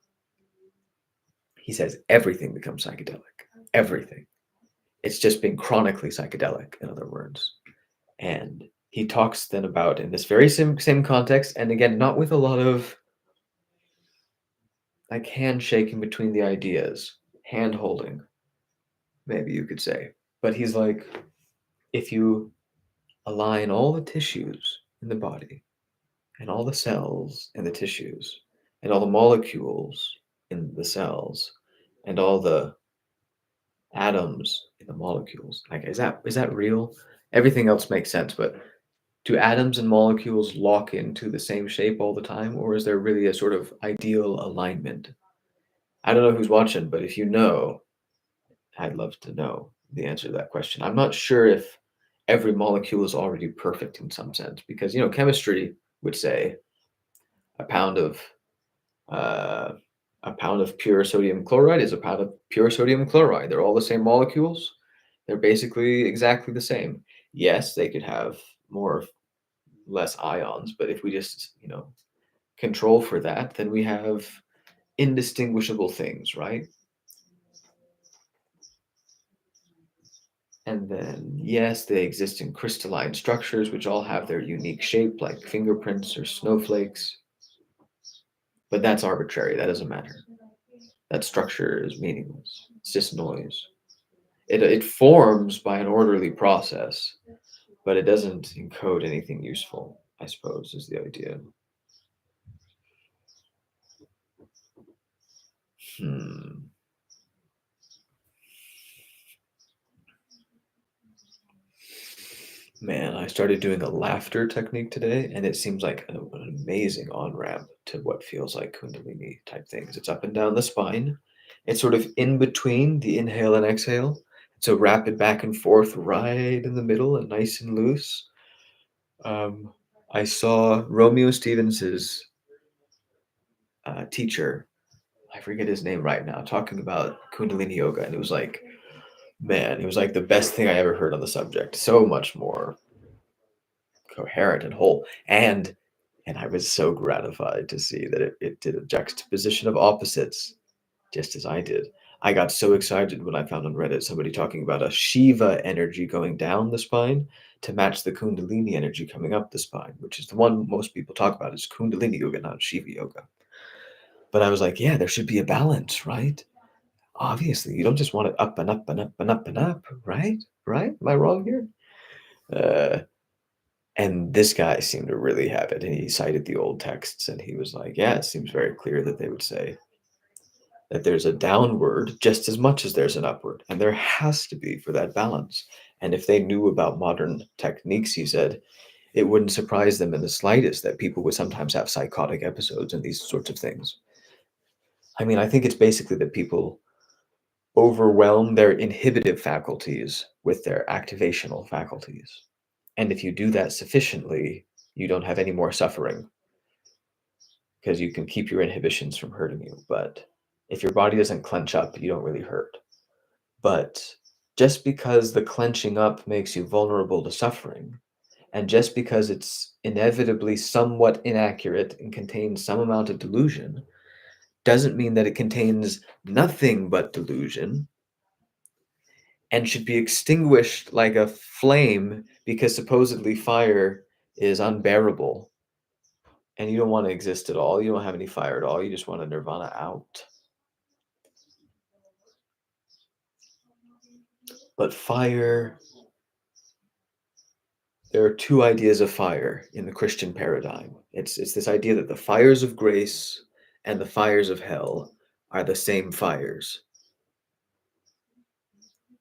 he says everything becomes psychedelic. Everything. It's just been chronically psychedelic, in other words. And he talks then about, in this very same context, and again, not with a lot of like handshaking between the ideas, hand holding, maybe you could say. But he's like, if you align all the tissues in the body and all the cells in the tissues and all the molecules in the cells and all the atoms in the molecules, like is that real? Everything else makes sense, but do atoms and molecules lock into the same shape all the time, or is there really a sort of ideal alignment? I don't know who's watching, but if you know, I'd love to know the answer to that question. I'm not sure if every molecule is already perfect in some sense, because chemistry would say a pound of uh, a pound of pure sodium chloride is a pound of pure sodium chloride. They're all the same molecules. They're basically exactly the same. Yes, they could have more or less ions, but if we just control for that, then we have indistinguishable things, right? And then, yes, they exist in crystalline structures, which all have their unique shape, like fingerprints or snowflakes. But that's arbitrary. That doesn't matter. That structure is meaningless. It's just noise. It forms by an orderly process, but it doesn't encode anything useful, I suppose, is the idea. Hmm. Man, I started doing a laughter technique today, and it seems like an amazing on ramp to what feels like Kundalini type things. It's up and down the spine. It's sort of in between the inhale and exhale. It's a rapid back and forth right in the middle and nice and loose. Um, I saw Romeo Stevens's teacher, I forget his name right now, talking about Kundalini yoga, and it was like, man, it was like the best thing I ever heard on the subject. So much more coherent and whole. And I was so gratified to see that it did a juxtaposition of opposites, just as I did. I got so excited when I found on Reddit somebody talking about a Shiva energy going down the spine to match the Kundalini energy coming up the spine, which is the one most people talk about is Kundalini yoga, not Shiva yoga. But I was like, yeah, there should be a balance, right? Obviously, you don't just want it up and up and up and up and up, right? Right? Am I wrong here? Uh, And this guy seemed to really have it. And he cited the old texts and he was like, yeah, it seems very clear that they would say that there's a downward just as much as there's an upward. And there has to be for that balance. And if they knew about modern techniques, he said, it wouldn't surprise them in the slightest that people would sometimes have psychotic episodes and these sorts of things. I mean, I think it's basically that people overwhelm their inhibitive faculties with their activational faculties. And if you do that sufficiently, you don't have any more suffering because you can keep your inhibitions from hurting you. But if your body doesn't clench up, you don't really hurt. But just because the clenching up makes you vulnerable to suffering, and just because it's inevitably somewhat inaccurate and contains some amount of delusion, doesn't mean that it contains nothing but delusion and should be extinguished like a flame because supposedly fire is unbearable and you don't want to exist at all. You don't have any fire at all. You just want a nirvana out. But fire, there are two ideas of fire in the Christian paradigm. It's this idea that the fires of grace and the fires of hell are the same fires.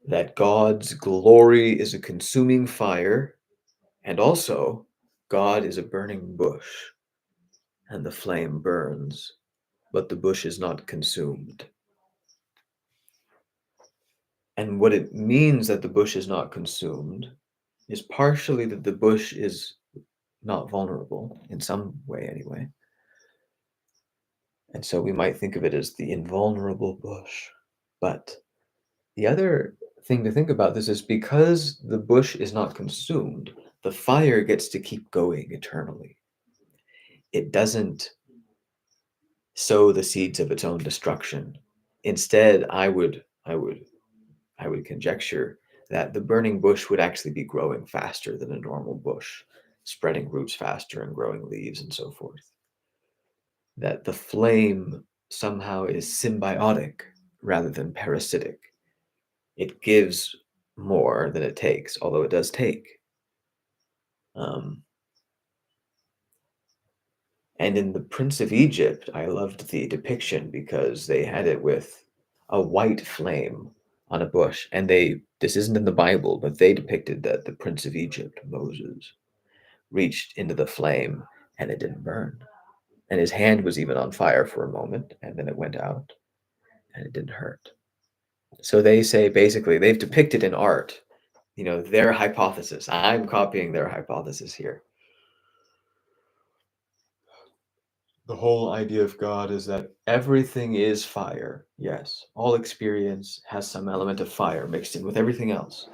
That God's glory is a consuming fire, and also God is a burning bush, and the flame burns, but the bush is not consumed. And what it means that the bush is not consumed is partially that the bush is not vulnerable, in some way anyway. And so we might think of it as the invulnerable bush. But the other thing to think about this is because the bush is not consumed, the fire gets to keep going eternally. It doesn't sow the seeds of its own destruction. Instead, I would conjecture that the burning bush would actually be growing faster than a normal bush, spreading roots faster and growing leaves and so forth. That the flame somehow is symbiotic rather than parasitic. It gives more than it takes, although it does take. Um, and in The Prince of Egypt, I loved the depiction because they had it with a white flame on a bush. And this isn't in the Bible, but they depicted that the Prince of Egypt, Moses, reached into the flame and it didn't burn. And his hand was even on fire for a moment, and then it went out and it didn't hurt. So they say basically they've depicted in art, their hypothesis. I'm copying their hypothesis here. The whole idea of God is that everything is fire. Yes, all experience has some element of fire mixed in with everything else.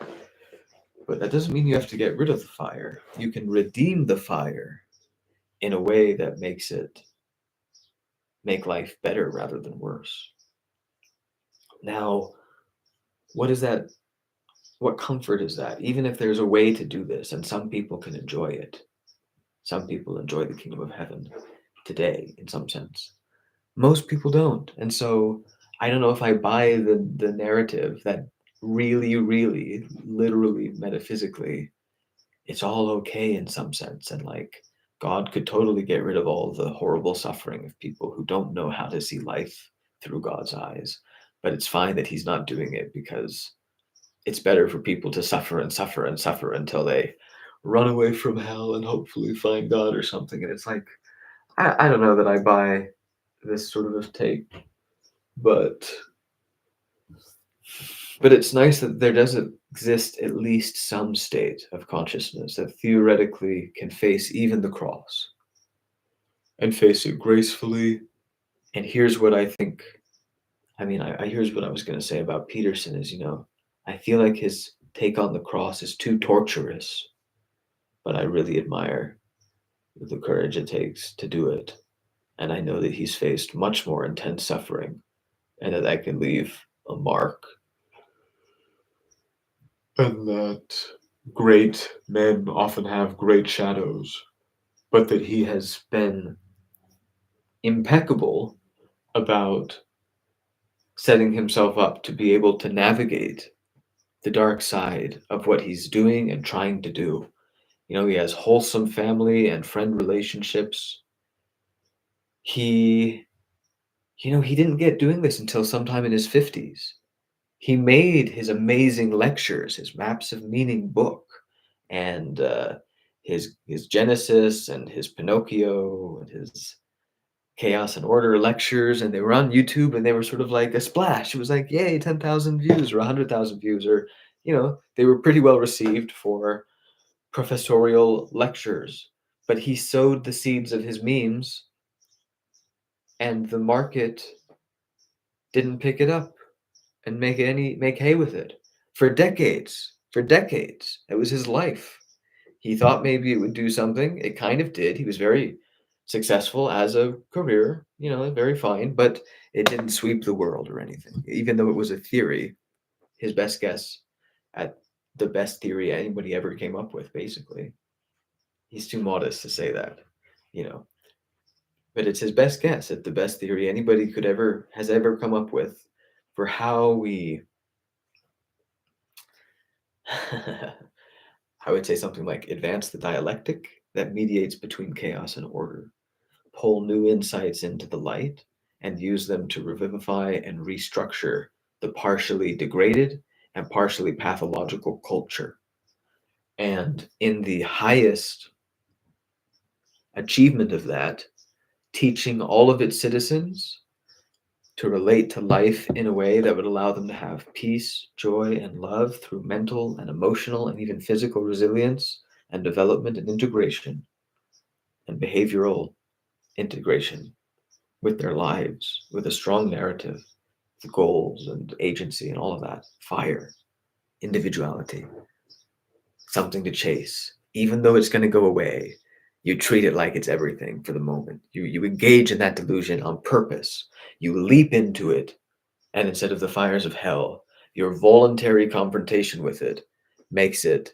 But that doesn't mean you have to get rid of the fire. You can redeem the fire in a way that make life better rather than worse. Now, what is that? What comfort is that? Even if there's a way to do this, and some people can enjoy it, some people enjoy the kingdom of heaven today, in some sense. Most people don't. And so I don't know if I buy the narrative that really, really, literally, metaphysically, it's all okay in some sense. And like God could totally get rid of all the horrible suffering of people who don't know how to see life through God's eyes. But it's fine that he's not doing it because it's better for people to suffer and suffer and suffer until they run away from hell and hopefully find God or something. And it's like, I don't know that I buy this sort of a take, but it's nice that there does exist at least some state of consciousness that theoretically can face even the cross and face it gracefully. And here's what I think. I mean, here's what I was going to say about Peterson is, I feel like his take on the cross is too torturous, but I really admire the courage it takes to do it. And I know that he's faced much more intense suffering and that can leave a mark. And that great men often have great shadows, but that he has been impeccable about setting himself up to be able to navigate the dark side of what he's doing and trying to do. He has wholesome family and friend relationships. He, he didn't get doing this until sometime in his 50s. He made his amazing lectures, his Maps of Meaning book, and his Genesis and his Pinocchio and his Chaos and Order lectures, and they were on YouTube, and they were sort of like a splash. It was like, yay, 10,000 views or 100,000 views, or, they were pretty well received for professorial lectures. But he sowed the seeds of his memes, and the market didn't pick it up and make hay with it for decades. For decades, it was his life. He thought maybe it would do something. It kind of did. He was very successful as a career, very fine, but it didn't sweep the world or anything. Even though it was a theory, his best guess at the best theory anybody ever came up with, basically. He's too modest to say that, you know. But it's his best guess at the best theory anybody could ever has ever come up with for how we I would say something like advance the dialectic that mediates between chaos and order, pull new insights into the light, and use them to revivify and restructure the partially degraded and partially pathological culture. And in the highest achievement of that, teaching all of its citizens to relate to life in a way that would allow them to have peace, joy, and love through mental and emotional and even physical resilience and development and integration and behavioral integration with their lives, with a strong narrative, the goals and agency and all of that. Fire, individuality, something to chase. Even though it's going to go away, you treat it like it's everything for the moment. You engage in that delusion on purpose. You leap into it, and instead of the fires of hell, your voluntary confrontation with it makes it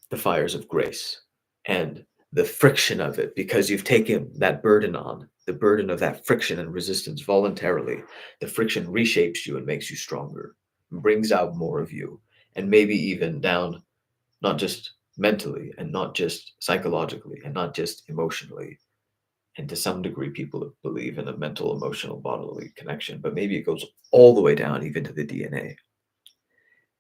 the fires of grace. And the friction of it, because you've taken that burden on, the burden of that friction and resistance voluntarily, the friction reshapes you and makes you stronger, brings out more of you, and maybe even down, not just mentally and not just psychologically and not just emotionally. And to some degree, people believe in a mental, emotional, bodily connection, but maybe it goes all the way down even to the DNA.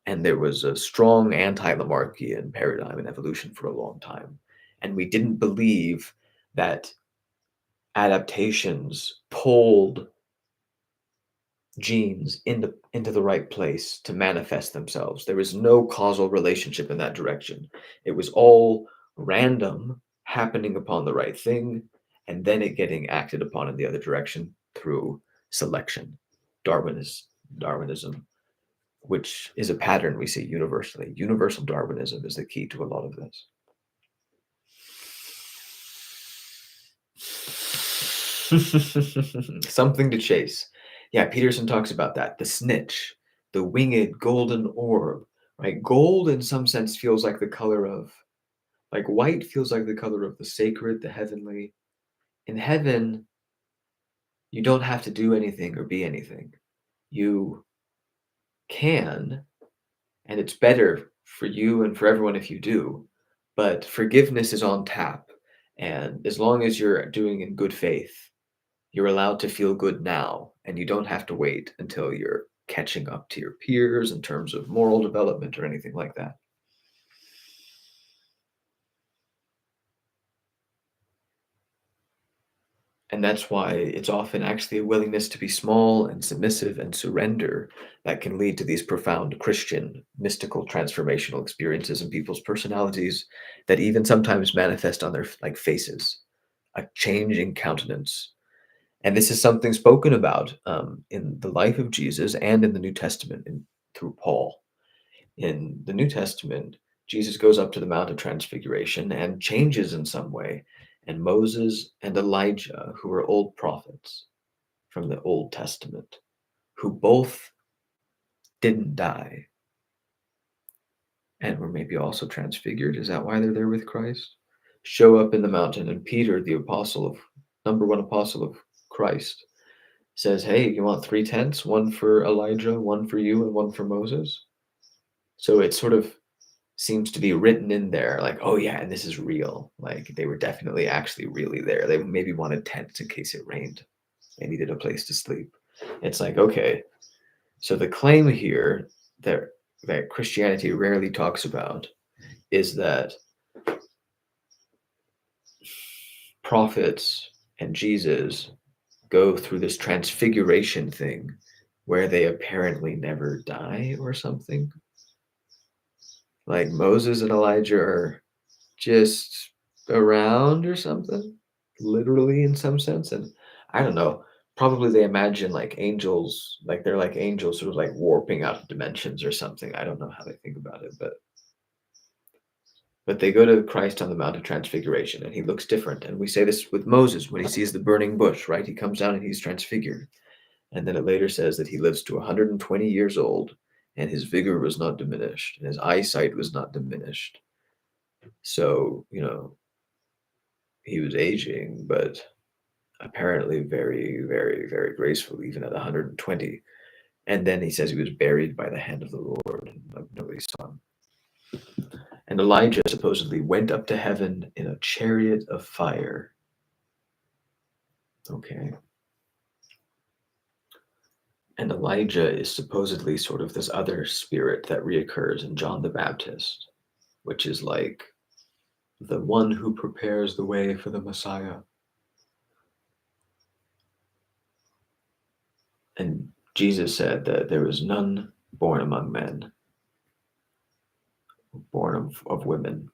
And there was a strong anti-Lamarckian paradigm in evolution for a long time. And we didn't believe that adaptations pulled genes into the right place to manifest themselves. There was no causal relationship in that direction. It was all random, happening upon the right thing, and then it getting acted upon in the other direction through selection, Darwinism, which is a pattern we see universally. Universal Darwinism is the key to a lot of this. Something to chase. Yeah, Peterson talks about that. The snitch, the winged golden orb, right? Gold, in some sense, feels like the color of, like white feels like the color of the sacred, the heavenly. In heaven, you don't have to do anything or be anything. You can, and it's better for you and for everyone if you do, but forgiveness is on tap. And as long as you're doing in good faith, you're allowed to feel good now, and you don't have to wait until you're catching up to your peers in terms of moral development or anything like that. And that's why it's often actually a willingness to be small and submissive and surrender that can lead to these profound Christian, mystical, transformational experiences in people's personalities that even sometimes manifest on their like faces, a change in countenance. And this is something spoken about in the life of Jesus and in the New Testament through Paul. In the New Testament, Jesus goes up to the Mount of Transfiguration and changes in some way. And Moses and Elijah, who were old prophets from the Old Testament, who both didn't die and were maybe also transfigured, is that why they're there with Christ? Show up in the mountain, and Peter, the apostle of number one apostle of Christ, says, "Hey, you want three tents? One for Elijah, one for you, and one for Moses." So it sort of seems to be written in there, like, oh yeah, and this is real. Like they were definitely actually really there. They maybe wanted tents in case it rained. They needed a place to sleep. It's like, okay, so the claim here that Christianity rarely talks about is that prophets and Jesus go through this transfiguration thing where they apparently never die or something. Like Moses and Elijah are just around or something, literally in some sense. And I don't know, probably they imagine like angels, like they're like angels sort of like warping out of dimensions or something. I don't know how they think about it, but But they go to Christ on the Mount of Transfiguration, and he looks different. And we say this with Moses when he sees the burning bush, right? He comes down and he's transfigured. And then it later says that he lives to 120 years old, and his vigor was not diminished, and his eyesight was not diminished. So, he was aging, but apparently very, very, very graceful, even at 120. And then he says he was buried by the hand of the Lord, and nobody saw him. And Elijah supposedly went up to heaven in a chariot of fire. Okay. And Elijah is supposedly sort of this other spirit that reoccurs in John the Baptist, which is like the one who prepares the way for the Messiah. And Jesus said that there was none born among men, born of women,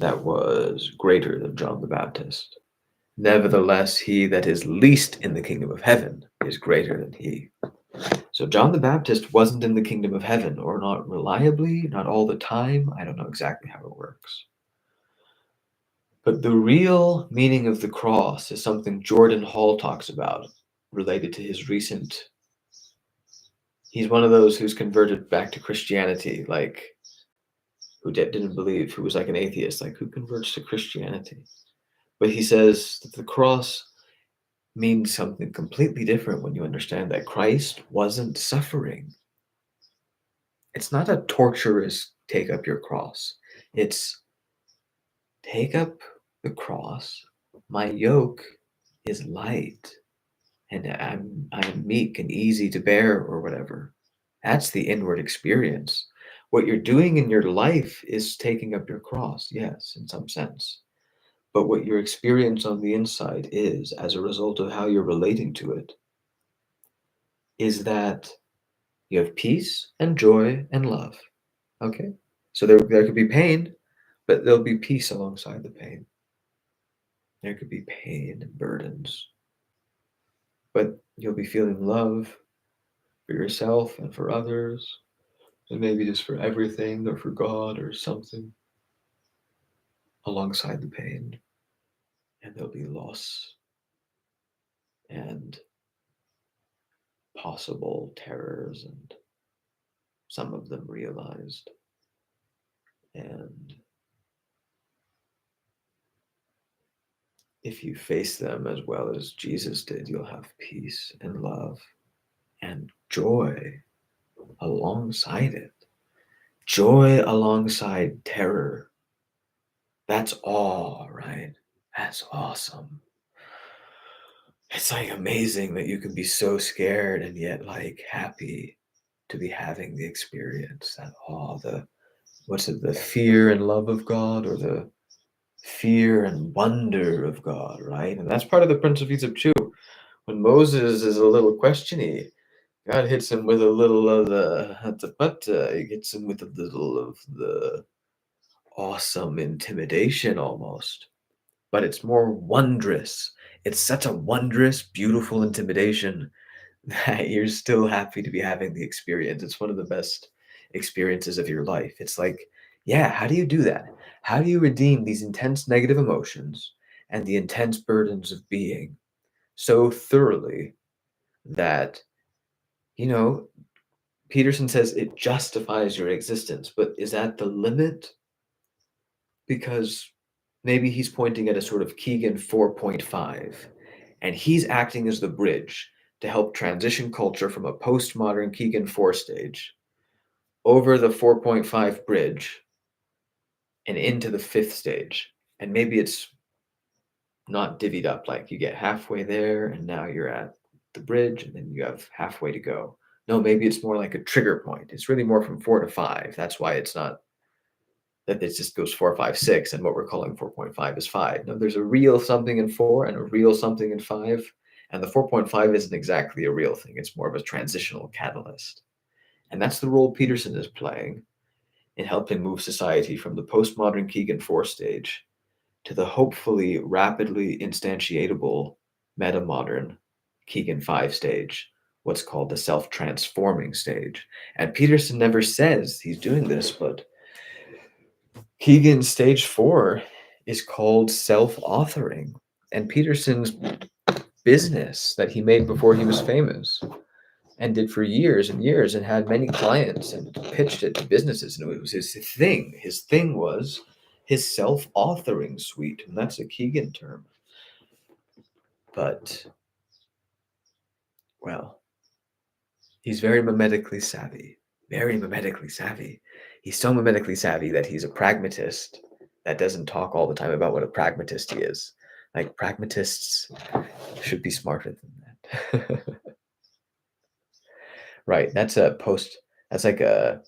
that was greater than John the Baptist. Nevertheless, he that is least in the kingdom of heaven is greater than he. So John the Baptist wasn't in the kingdom of heaven, or not reliably, not all the time. I don't know exactly how it works. But the real meaning of the cross is something Jordan Hall talks about, related to his recent. He's one of those who's converted back to Christianity, like who didn't believe, who was like an atheist, like who converts to Christianity. But he says that the cross means something completely different when you understand that Christ wasn't suffering. It's not a torturous take up your cross. It's take up the cross. My yoke is light, and I'm meek and easy to bear, or whatever. That's the inward experience. What you're doing in your life is taking up your cross, yes, in some sense. But what your experience on the inside is, as a result of how you're relating to it, is that you have peace and joy and love. Okay? So there could be pain, but there'll be peace alongside the pain. There could be pain and burdens, but you'll be feeling love for yourself and for others, and maybe just for everything or for God or something alongside the pain. And there'll be loss and possible terrors, and some of them realized. And if you face them as well as Jesus did, you'll have peace and love and joy alongside it. Joy alongside terror. That's awe, right? That's awesome. It's like amazing that you can be so scared and yet like happy to be having the experience. That awe, the fear and love of God, or the fear and wonder of God, right? And that's part of the Prince of Egypt too. When Moses is a little questiony, God hits him with a little of he hits him with a little of the awesome intimidation almost. But it's more wondrous. It's such a wondrous, beautiful intimidation that you're still happy to be having the experience. It's one of the best experiences of your life. It's like, yeah, how do you do that? How do you redeem these intense negative emotions and the intense burdens of being so thoroughly that, you know, Peterson says it justifies your existence, but is that the limit? Because maybe he's pointing at a sort of Keegan 4.5, and he's acting as the bridge to help transition culture from a postmodern Keegan 4 stage over the 4.5 bridge and into the fifth stage. And maybe it's not divvied up, like you get halfway there and now you're at the bridge and then you have halfway to go. No, maybe it's more like a trigger point. It's really more from 4 to 5. That's why it's not that it just goes 4, 5, 6, and what we're calling 4.5 is 5. No, there's a real something in 4 and a real something in 5, and the 4.5 isn't exactly a real thing. It's more of a transitional catalyst. And that's the role Peterson is playing in helping move society from the postmodern Keegan 4 stage to the hopefully rapidly instantiatable metamodern Keegan 5 stage, what's called the self-transforming stage. And Peterson never says he's doing this, but Keegan's stage 4 is called self-authoring, and Peterson's business that he made before he was famous and did for years and years and had many clients and pitched it to businesses, and it was his thing. His thing was his self-authoring suite, and that's a Keegan term. But, well, he's very mimetically savvy. Very mimetically savvy. He's so mimetically savvy that he's a pragmatist that doesn't talk all the time about what a pragmatist he is. Like, pragmatists should be smarter than that. Right, that's like a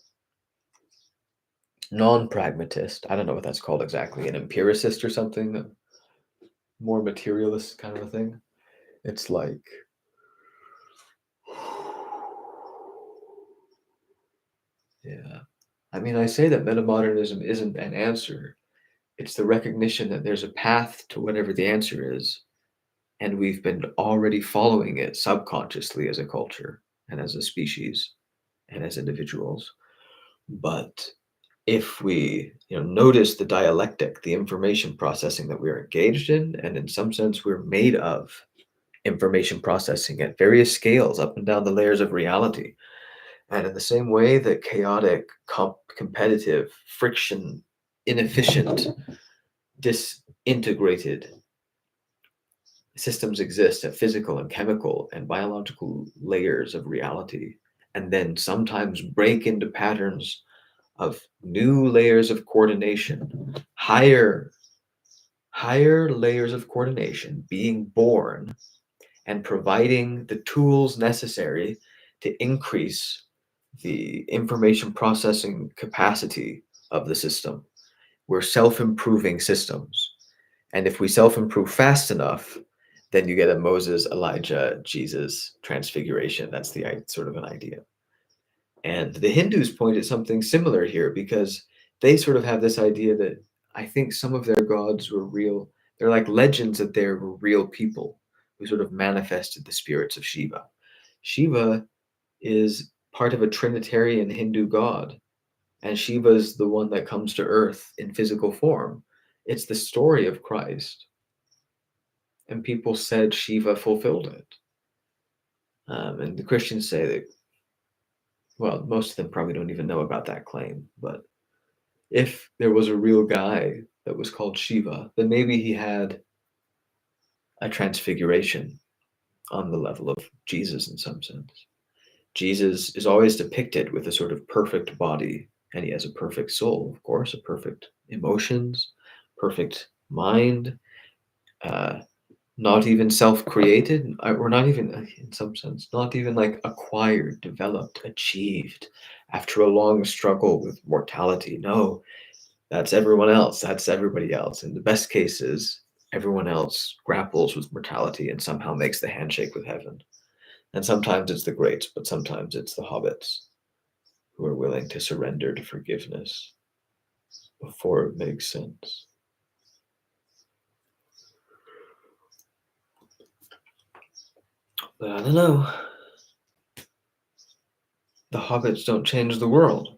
non-pragmatist. I don't know what that's called exactly, an empiricist or something, a more materialist kind of a thing. It's like, yeah. I mean, I say that metamodernism isn't an answer. It's the recognition that there's a path to whatever the answer is, and we've been already following it subconsciously as a culture and as a species and as individuals. But if we, notice the dialectic, the information processing that we're engaged in, and in some sense we're made of information processing at various scales up and down the layers of reality. And in the same way that chaotic, competitive, friction, inefficient, disintegrated systems exist at physical and chemical and biological layers of reality, and then sometimes break into patterns of new layers of coordination, higher layers of coordination being born and providing the tools necessary to increase the information processing capacity of the system. We're self-improving systems. And if we self-improve fast enough, then you get a Moses, Elijah, Jesus transfiguration. That's the sort of an idea. And the Hindus point at something similar here because they sort of have this idea that I think some of their gods were real. They're like legends that they were real people who sort of manifested the spirits of Shiva. Shiva is part of a Trinitarian Hindu god, and Shiva is the one that comes to earth in physical form. It's the story of Christ, and people said Shiva fulfilled it. And the Christians say that, well, most of them probably don't even know about that claim, but if there was a real guy that was called Shiva, then maybe he had a transfiguration on the level of Jesus in some sense. Jesus is always depicted with a sort of perfect body, and he has a perfect soul, of course, a perfect emotions, perfect mind, uh, not even self-created, or not even, in some sense, not even like acquired, developed, achieved after a long struggle with mortality. No, that's everyone else. That's everybody else. In the best cases, everyone else grapples with mortality and somehow makes the handshake with heaven. And sometimes it's the greats, but sometimes it's the hobbits who are willing to surrender to forgiveness before it makes sense. But I don't know. The hobbits don't change the world.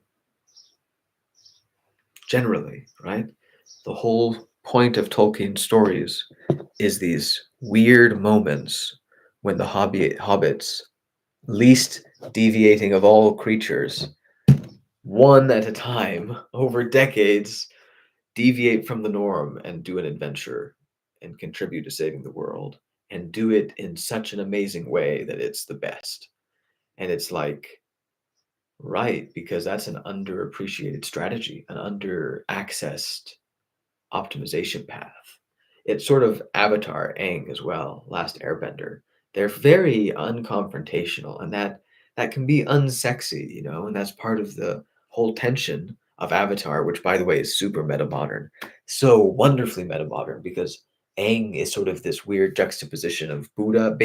Generally, right? The whole point of Tolkien's stories is these weird moments when the hobbits, least deviating of all creatures, one at a time, over decades, deviate from the norm and do an adventure and contribute to saving the world and do it in such an amazing way that it's the best. And it's like, right, because that's an underappreciated strategy, an under-accessed optimization path. It's sort of Avatar, Aang as well, Last Airbender. They're very unconfrontational, and that can be unsexy, and that's part of the whole tension of Avatar, which by the way is super metamodern. So wonderfully metamodern because Aang is sort of this weird juxtaposition of Buddha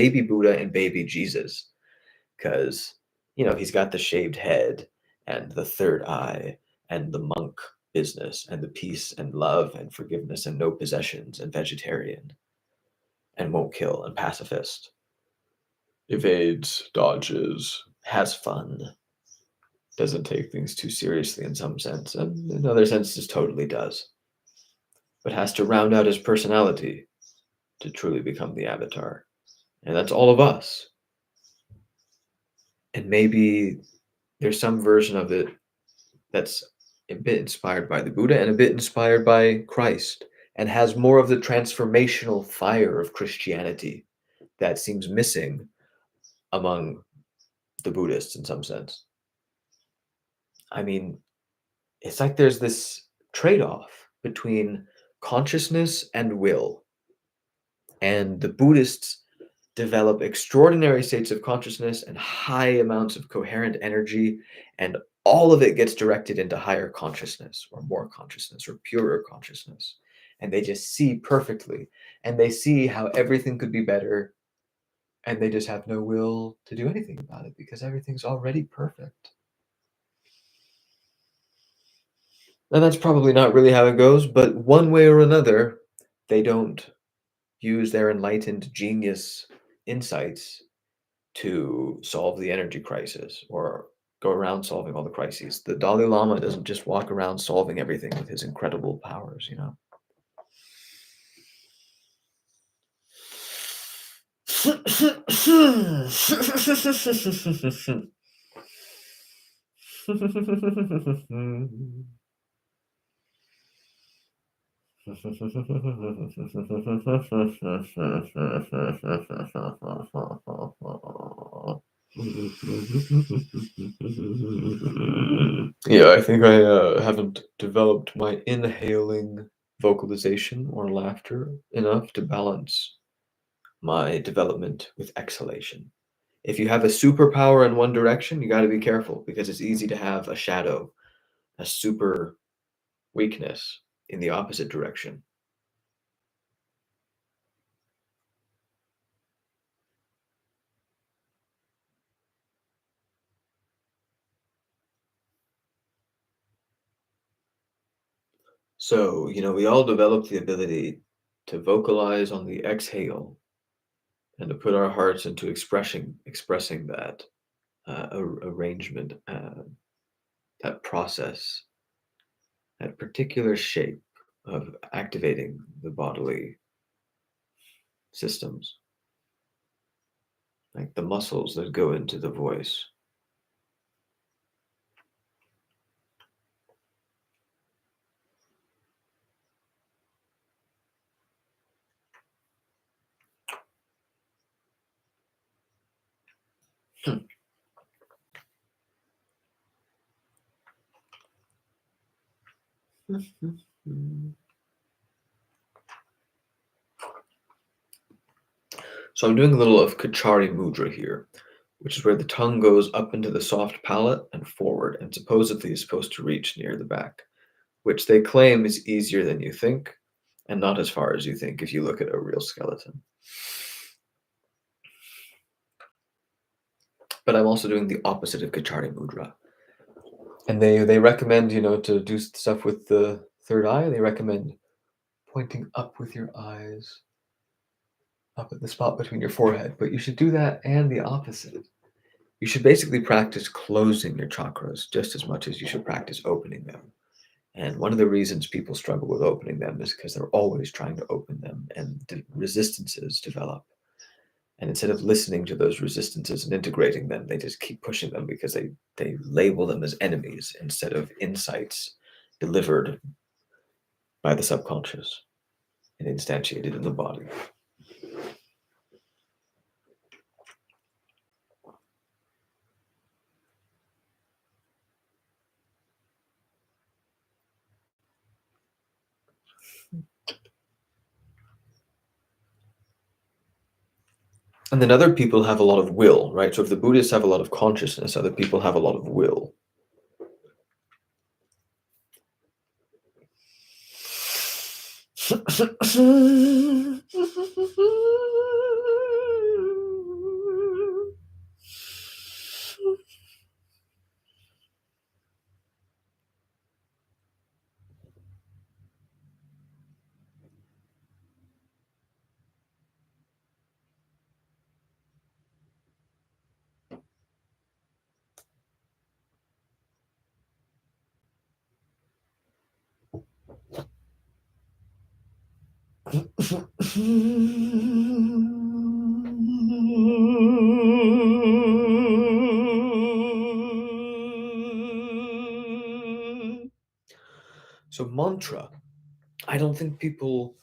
and baby Jesus. Because, he's got the shaved head and the third eye and the monk business and the peace and love and forgiveness and no possessions and vegetarian and won't kill and pacifist. Evades, dodges, has fun. doesn't take things too seriously in some sense, and in other senses totally does, but has to round out his personality to truly become the avatar. And that's all of us. And maybe there's some version of it that's a bit inspired by the Buddha and a bit inspired by Christ, and has more of the transformational fire of Christianity that seems missing among the Buddhists in some sense. I mean, it's like there's this trade off between consciousness and will. And the Buddhists develop extraordinary states of consciousness and high amounts of coherent energy, and all of it gets directed into higher consciousness or more consciousness or purer consciousness. And they just see perfectly, and they see how everything could be better, and they just have no will to do anything about it because everything's already perfect. And that's probably not really how it goes, but one way or another, they don't use their enlightened genius insights to solve the energy crisis or go around solving all the crises. The Dalai Lama doesn't just walk around solving everything with his incredible powers, you know. Yeah, I think I haven't developed my inhaling vocalization or laughter enough to balance my development with exhalation. If you have a superpower in one direction, you got to be careful because it's easy to have a shadow, a super weakness in the opposite direction. So, we all develop the ability to vocalize on the exhale and to put our hearts into expressing that arrangement, that process, that particular shape of activating the bodily systems, like the muscles that go into the voice. Hmm. So I'm doing a little of Kachari Mudra here, which is where the tongue goes up into the soft palate and forward, and supposedly is supposed to reach near the back, which they claim is easier than you think, and not as far as you think if you look at a real skeleton. But I'm also doing the opposite of Kachari Mudra. And they recommend, to do stuff with the third eye, they recommend pointing up with your eyes, up at the spot between your forehead. But you should do that and the opposite. You should basically practice closing your chakras just as much as you should practice opening them. And one of the reasons people struggle with opening them is because they're always trying to open them, and resistances develop. And instead of listening to those resistances and integrating them, they just keep pushing them because they label them as enemies instead of insights delivered by the subconscious and instantiated in the body. And then other people have a lot of will, right? So if the Buddhists have a lot of consciousness, other people have a lot of will. So, mantra. I don't think people.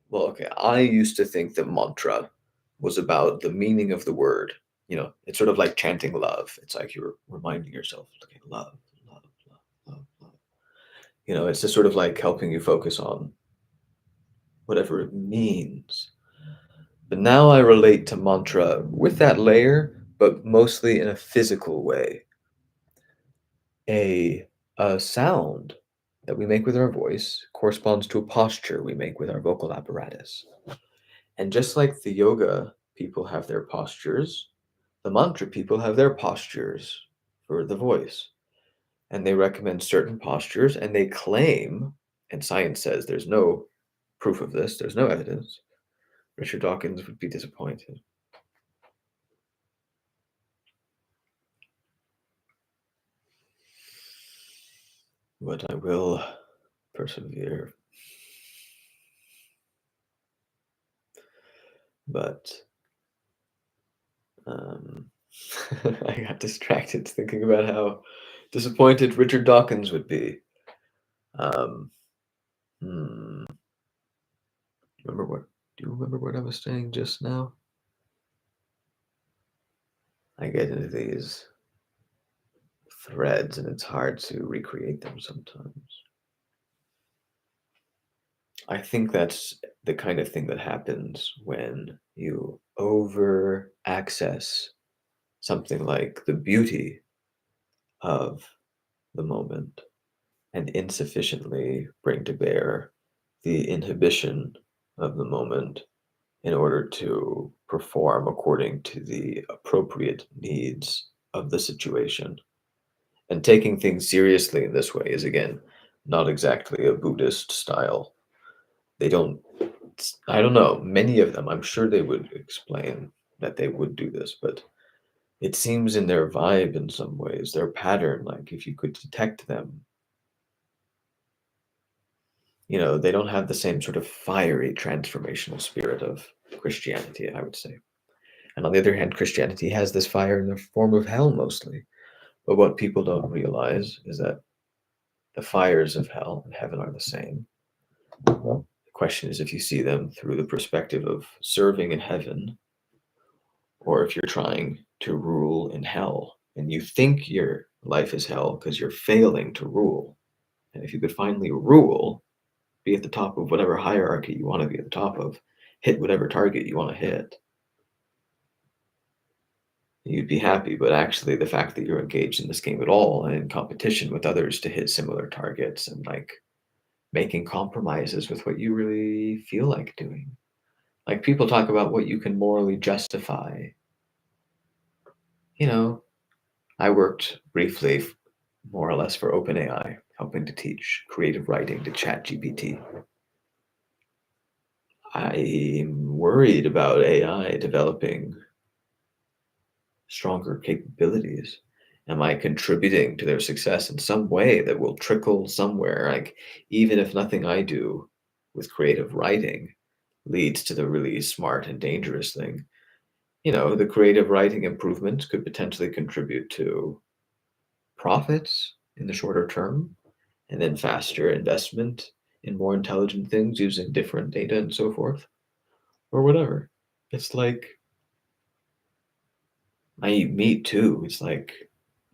Well, okay, I used to think that mantra was about the meaning of the word. It's sort of like chanting love. It's like you're reminding yourself, okay, love, love, love, love, love. It's just sort of like helping you focus on whatever it means. But now I relate to mantra with that layer, but mostly in a physical way. A, a sound that we make with our voice corresponds to a posture we make with our vocal apparatus. And just like the yoga people have their postures, the mantra people have their postures for the voice. And they recommend certain postures and they claim, and science says there's no proof of this, there's no evidence. Richard Dawkins would be disappointed. But I will persevere. But um, I got distracted thinking about how disappointed Richard Dawkins would be. Um, hmm, remember what? Do you remember what I was saying just now? I get into these threads and it's hard to recreate them sometimes. I think that's the kind of thing that happens when you over access something like the beauty of the moment and insufficiently bring to bear the inhibition of the moment in order to perform according to the appropriate needs of the situation. And taking things seriously in this way is, again, not exactly a Buddhist style. They don't, I don't know, many of them, I'm sure they would explain that they would do this, but it seems in their vibe in some ways, their pattern, like if you could detect them, they don't have the same sort of fiery transformational spirit of Christianity, I would say. And on the other hand, Christianity has this fire in the form of hell mostly. But what people don't realize is that the fires of hell and heaven are the same. The question is if you see them through the perspective of serving in heaven, or if you're trying to rule in hell and you think your life is hell because you're failing to rule. And if you could finally rule, be at the top of whatever hierarchy you want to be at the top of, hit whatever target you want to hit, you'd be happy. But actually, the fact that you're engaged in this game at all and in competition with others to hit similar targets and like making compromises with what you really feel like doing. Like people talk about what you can morally justify. You know, I worked briefly, more or less, for OpenAI, helping to teach creative writing to ChatGPT. I'm worried about AI developing stronger capabilities. Am I contributing to their success in some way that will trickle somewhere? Like, even if nothing I do with creative writing leads to the really smart and dangerous thing, the creative writing improvements could potentially contribute to profits in the shorter term and then faster investment in more intelligent things using different data and so forth, or whatever. It's like I eat meat too. It's like,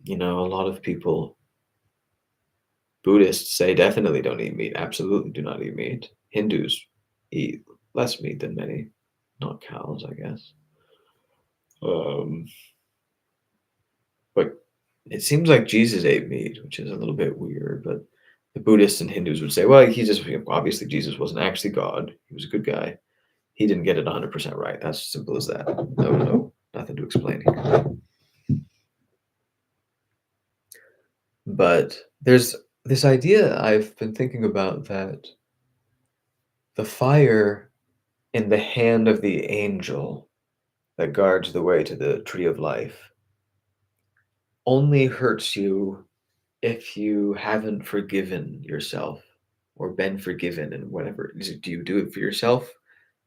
a lot of people, Buddhists say definitely don't eat meat, absolutely do not eat meat. Hindus eat less meat than many, not cows, I guess. Um, but it seems like Jesus ate meat, which is a little bit weird, but the Buddhists and Hindus would say, well, he just, obviously, Jesus wasn't actually God. He was a good guy. He didn't get it 100% right. That's as simple as that. No, nothing to explain here. But there's this idea I've been thinking about that the fire in the hand of the angel that guards the way to the tree of life only hurts you if you haven't forgiven yourself or been forgiven and whatever. Do you do it for yourself?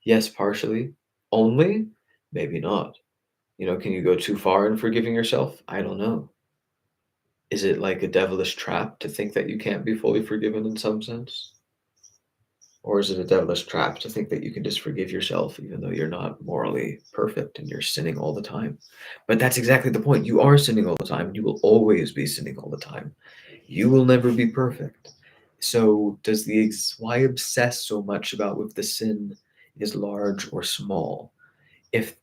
Yes, partially. Only? Maybe not. Can you go too far in forgiving yourself? I don't know. Is it like a devilish trap to think that you can't be fully forgiven in some sense? Or is it a devilish trap to think that you can just forgive yourself even though you're not morally perfect and you're sinning all the time? But that's exactly the point. You are sinning all the time. You will always be sinning all the time. You will never be perfect. So why obsess so much about if the sin is large or small? If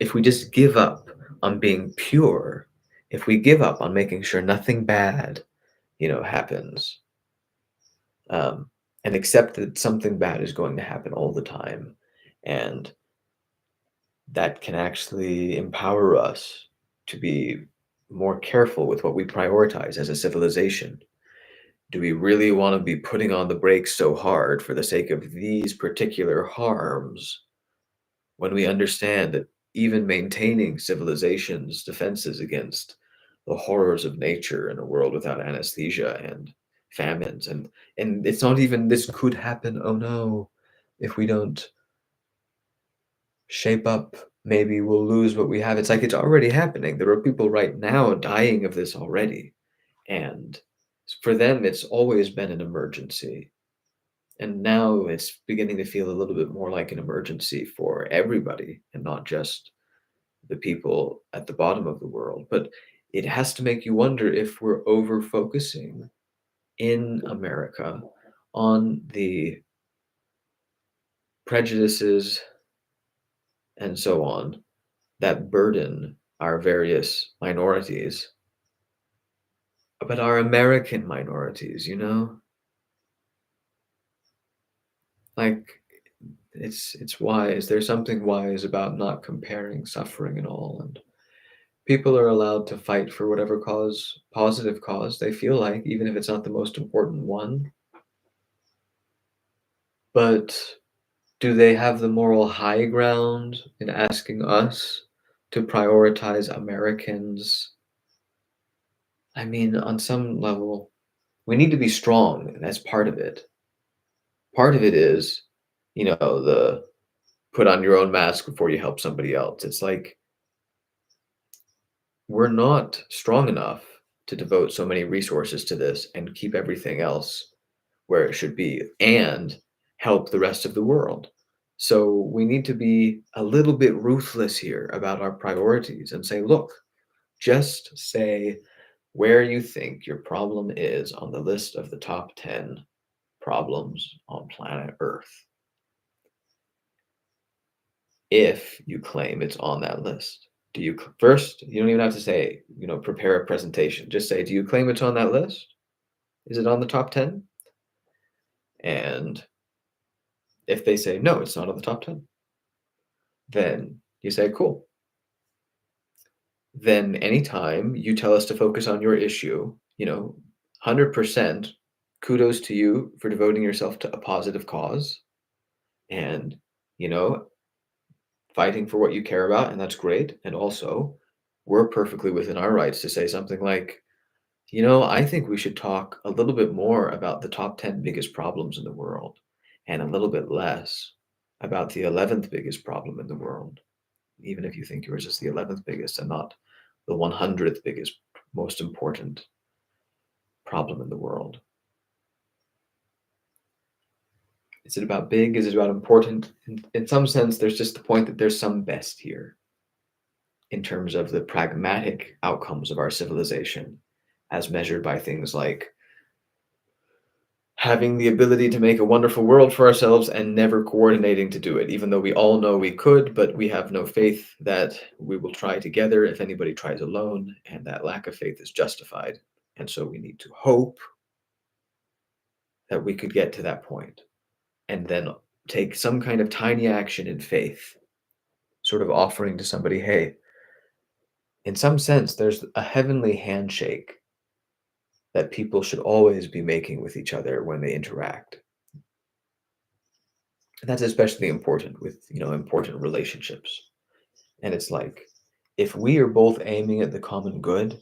if we just give up on being pure, if we give up on making sure nothing bad, happens, um, and accept that something bad is going to happen all the time, and that can actually empower us to be more careful with what we prioritize as a civilization. Do we really want to be putting on the brakes so hard for the sake of these particular harms when we understand that even maintaining civilization's defenses against the horrors of nature in a world without anesthesia and famines and it's not even this could happen, oh no, if we don't shape up, maybe we'll lose what we have. It's like it's already happening. There are people right now dying of this already, and for them it's always been an emergency. And now it's beginning to feel a little bit more like an emergency for everybody and not just the people at the bottom of the world. But it has to make you wonder if we're over focusing in America on the prejudices and so on that burden our various minorities, but our American minorities, like it's wise. There's something wise about not comparing suffering and all, and people are allowed to fight for whatever positive cause they feel like, even if it's not the most important one. But do they have the moral high ground in asking us to prioritize Americans? I mean, on some level, we need to be strong, and that's part of it. Part of it is, the put on your own mask before you help somebody else. It's like we're not strong enough to devote so many resources to this and keep everything else where it should be and help the rest of the world. So we need to be a little bit ruthless here about our priorities and say, look, just say where you think your problem is on the list of the top 10 problems on planet Earth. If you claim it's on that list, do you first, you don't even have to say, prepare a presentation. Just say, do you claim it's on that list? Is it on the top 10? And if they say, no, it's not on the top 10, then you say, cool. Then anytime you tell us to focus on your issue, 100% kudos to you for devoting yourself to a positive cause and, you know, fighting for what you care about. And that's great. And also, we're perfectly within our rights to say something like, I think we should talk a little bit more about the top 10 biggest problems in the world and a little bit less about the 11th biggest problem in the world, even if you think yours is the 11th biggest and not the 100th biggest, most important problem in the world. Is it about big? Is it about important? In some sense, there's just the point that there's some best here in terms of the pragmatic outcomes of our civilization as measured by things like having the ability to make a wonderful world for ourselves and never coordinating to do it, even though we all know we could, but we have no faith that we will try together if anybody tries alone, and that lack of faith is justified. And so we need to hope that we could get to that point and then take some kind of tiny action in faith, sort of offering to somebody, hey, in some sense, there's a heavenly handshake that people should always be making with each other when they interact. And that's especially important with, important relationships. And it's like, if we are both aiming at the common good,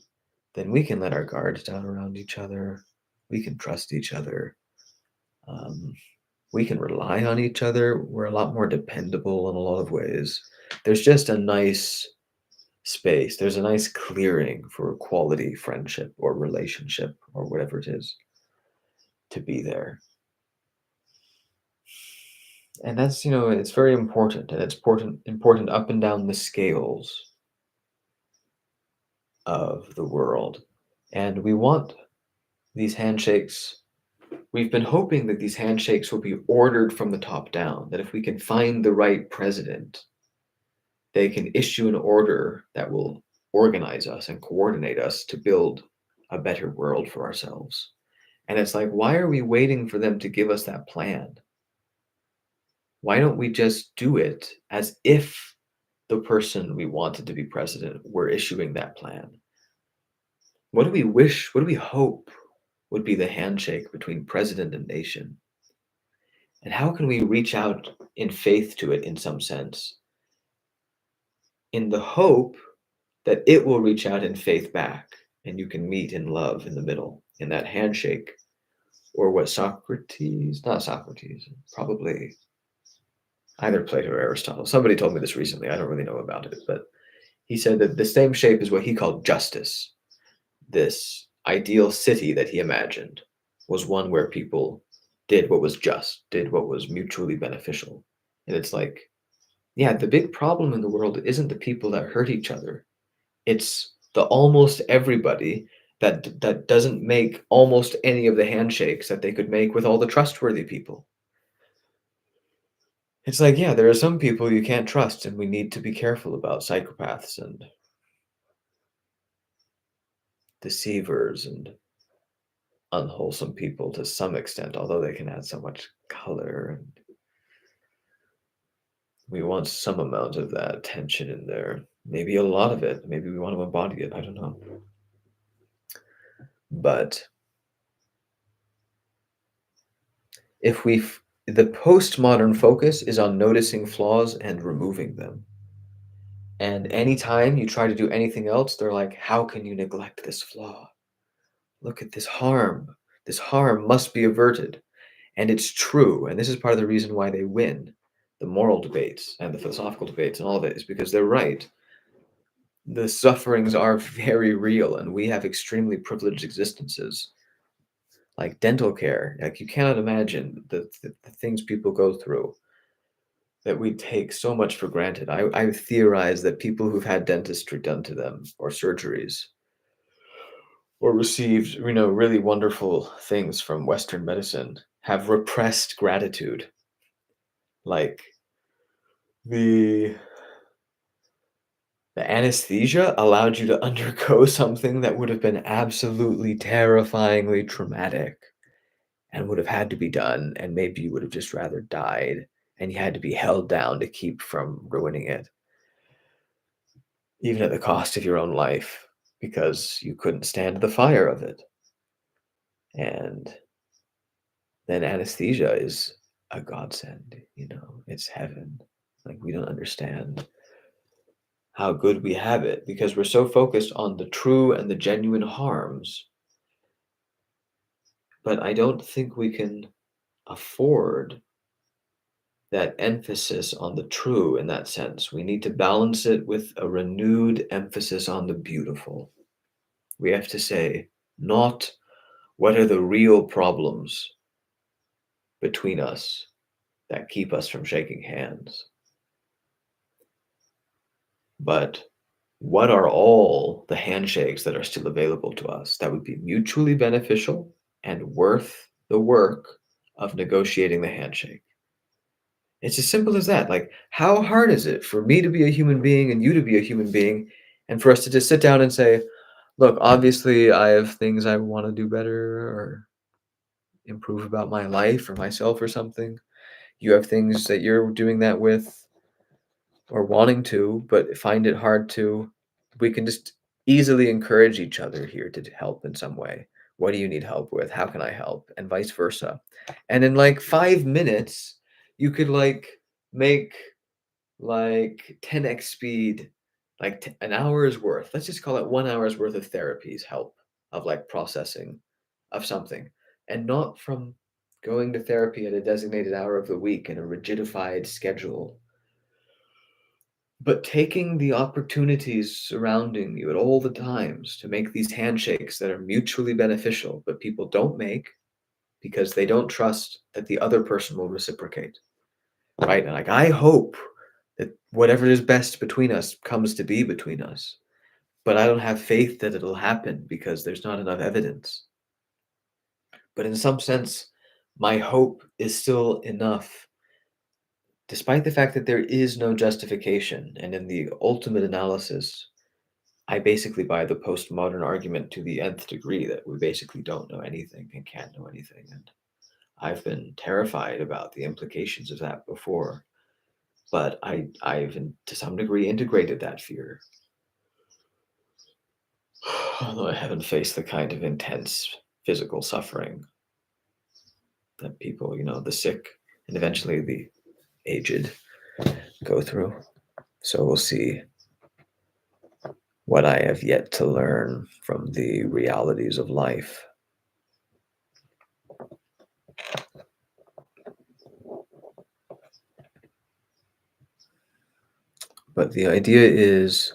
then we can let our guards down around each other. We can trust each other. Um, we can rely on each other. We're a lot more dependable in a lot of ways. There's just a nice space. There's a nice clearing for quality friendship or relationship or whatever it is to be there. And that's, it's very important, and it's important up and down the scales of the world. And we want these handshakes. We've been hoping that these handshakes will be ordered from the top down, that if we can find the right president, they can issue an order that will organize us and coordinate us to build a better world for ourselves. And it's like, why are we waiting for them to give us that plan? Why don't we just do it as if the person we wanted to be president were issuing that plan? What do we wish, what do we hope would be the handshake between president and nation? And how can we reach out in faith to it in some sense, in the hope that it will reach out in faith back and you can meet in love in the middle, in that handshake? Or what Socrates, not Socrates, probably either Plato or Aristotle. Somebody told me this recently. I don't really know about it, but he said that the same shape is what he called justice. This ideal city that he imagined was one where people did what was just, did what was mutually beneficial. And it's like, yeah, the big problem in the world isn't the people that hurt each other. It's the almost everybody that doesn't make almost any of the handshakes that they could make with all the trustworthy people. It's like, yeah, there are some people you can't trust, and we need to be careful about psychopaths and deceivers and unwholesome people to some extent, although they can add so much color. And we want some amount of that tension in there. Maybe a lot of it. Maybe we want to embody it. I don't know. But if the postmodern focus is on noticing flaws and removing them. And anytime you try to do anything else, they're like, how can you neglect this flaw? Look at this harm. This harm must be averted. And it's true. And this is part of the reason why they win the moral debates and the philosophical debates and all of it, is because they're right. The sufferings are very real, and we have extremely privileged existences, like dental care. Like, you cannot imagine the things people go through that we take so much for granted. I theorize that people who've had dentistry done to them or surgeries or received, really wonderful things from Western medicine have repressed gratitude. Like the the anesthesia allowed you to undergo something that would have been absolutely terrifyingly traumatic and would have had to be done, and maybe you would have just rather died, and you had to be held down to keep from ruining it, even at the cost of your own life, because you couldn't stand the fire of it. And then anesthesia is a godsend, it's heaven. Like, we don't understand how good we have it because we're so focused on the true and the genuine harms. But I don't think we can afford that emphasis on the true in that sense. We need to balance it with a renewed emphasis on the beautiful. We have to say, not what are the real problems between us that keep us from shaking hands, but what are all the handshakes that are still available to us that would be mutually beneficial and worth the work of negotiating the handshake? It's as simple as that. Like, how hard is it for me to be a human being and you to be a human being, and for us to just sit down and say, look, obviously I have things I want to do better or improve about my life or myself or something. You have things that you're doing that with or wanting to, but find it hard to. We can just easily encourage each other here to help in some way. What do you need help with? How can I help? And vice versa. And in like 5 minutes, you could make like 10x speed, like an hour's worth. Let's just call it 1 hour's worth of therapies help of like processing of something, and not from going to therapy at a designated hour of the week in a rigidified schedule, but taking the opportunities surrounding you at all the times to make these handshakes that are mutually beneficial, but people don't make because they don't trust that the other person will reciprocate, right? And like, I hope that whatever is best between us comes to be between us, but I don't have faith that it'll happen because there's not enough evidence. But in some sense, my hope is still enough, despite the fact that there is no justification. And in the ultimate analysis, I basically buy the postmodern argument to the nth degree that we basically don't know anything and can't know anything. And I've been terrified about the implications of that before, but I've to some degree integrated that fear. Although I haven't faced the kind of intense physical suffering that people, the sick and eventually the aged go through. So we'll see what I have yet to learn from the realities of life. But the idea is,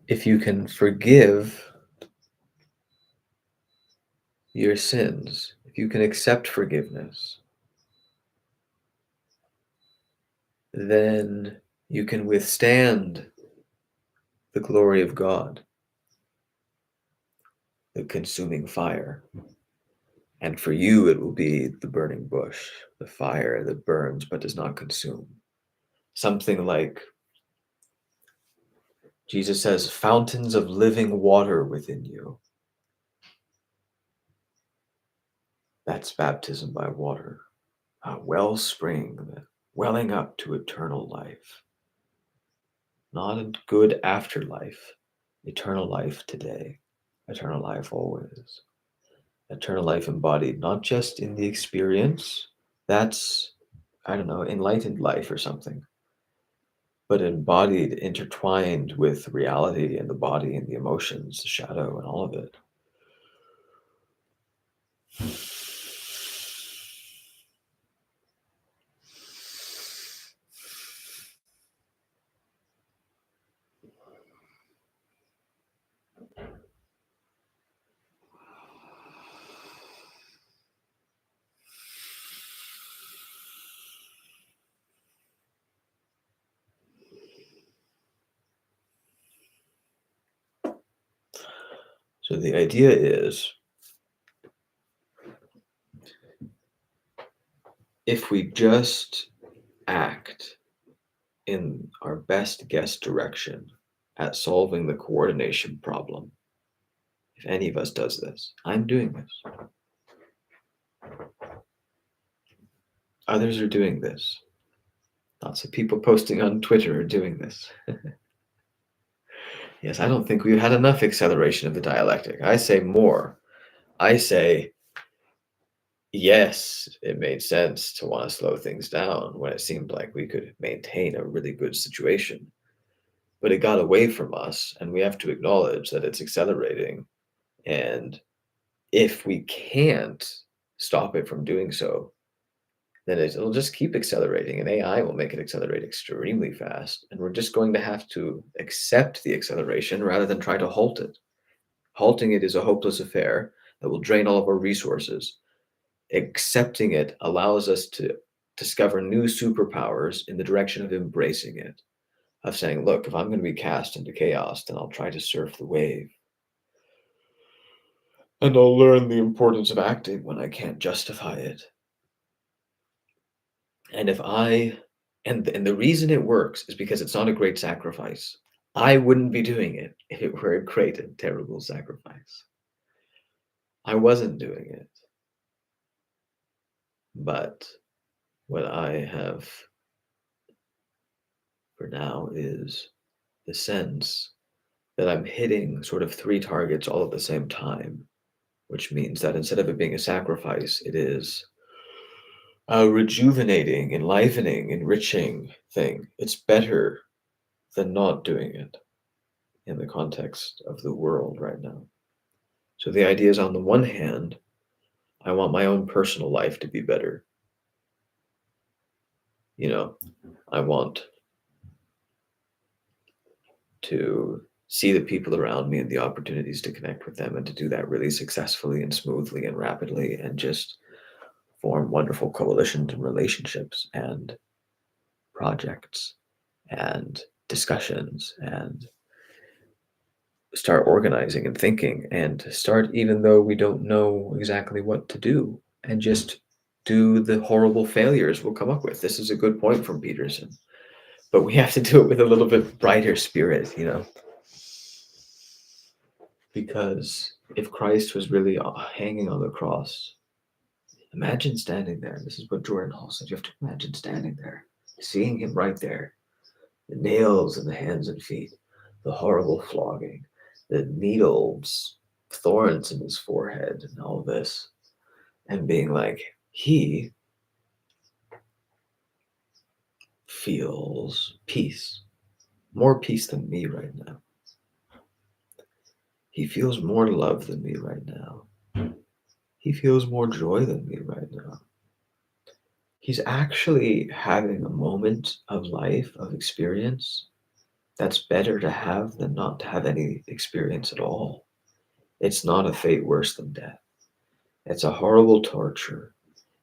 if you can forgive your sins, if you can accept forgiveness, then you can withstand the glory of God, the consuming fire. And for you, it will be the burning bush, the fire that burns but does not consume. Something like Jesus says, fountains of living water within you. That's baptism by water, a wellspring welling up to eternal life. Not a good afterlife, eternal life today, eternal life always. Eternal life embodied not just in the experience, that's, I don't know, enlightened life or something, but embodied, intertwined with reality and the body and the emotions, the shadow and all of it. So the idea is, if we just act in our best guess direction at solving the coordination problem, if any of us does this, I'm doing this. Others are doing this. Lots of people posting on Twitter are doing this. Yes, I don't think we've had enough acceleration of the dialectic. I say more. I say, yes, it made sense to want to slow things down when it seemed like we could maintain a really good situation. But it got away from us, and we have to acknowledge that it's accelerating. And if we can't stop it from doing so, then it'll just keep accelerating, and AI will make it accelerate extremely fast. And we're just going to have to accept the acceleration rather than try to halt it. Halting it is a hopeless affair that will drain all of our resources. Accepting it allows us to discover new superpowers in the direction of embracing it, of saying, look, if I'm going to be cast into chaos, then I'll try to surf the wave. And I'll learn the importance of acting when I can't justify it. And and the reason it works is because it's not a great sacrifice. I wouldn't be doing it if it were a great and terrible sacrifice. I wasn't doing it. But what I have for now is the sense that I'm hitting sort of three targets all at the same time, which means that instead of it being a sacrifice, it is a rejuvenating, enlivening, enriching thing. It's better than not doing it in the context of the world right now. So the idea is, on the one hand, I want my own personal life to be better. I want to see the people around me and the opportunities to connect with them and to do that really successfully and smoothly and rapidly and just form wonderful coalitions and relationships and projects and discussions and start organizing and thinking and start even though we don't know exactly what to do and just do the horrible failures we'll come up with. This is a good point from Peterson, but we have to do it with a little bit brighter spirit, because if Christ was really hanging on the cross, imagine standing there. This is what Jordan Hall said. You have to imagine standing there, seeing him right there, the nails in the hands and feet, the horrible flogging, the needles, thorns in his forehead, and all this, and being like, he feels peace, more peace than me right now. He feels more love than me right now. He feels more joy than me right now. He's actually having a moment of life, of experience, that's better to have than not to have any experience at all. It's not a fate worse than death. It's a horrible torture,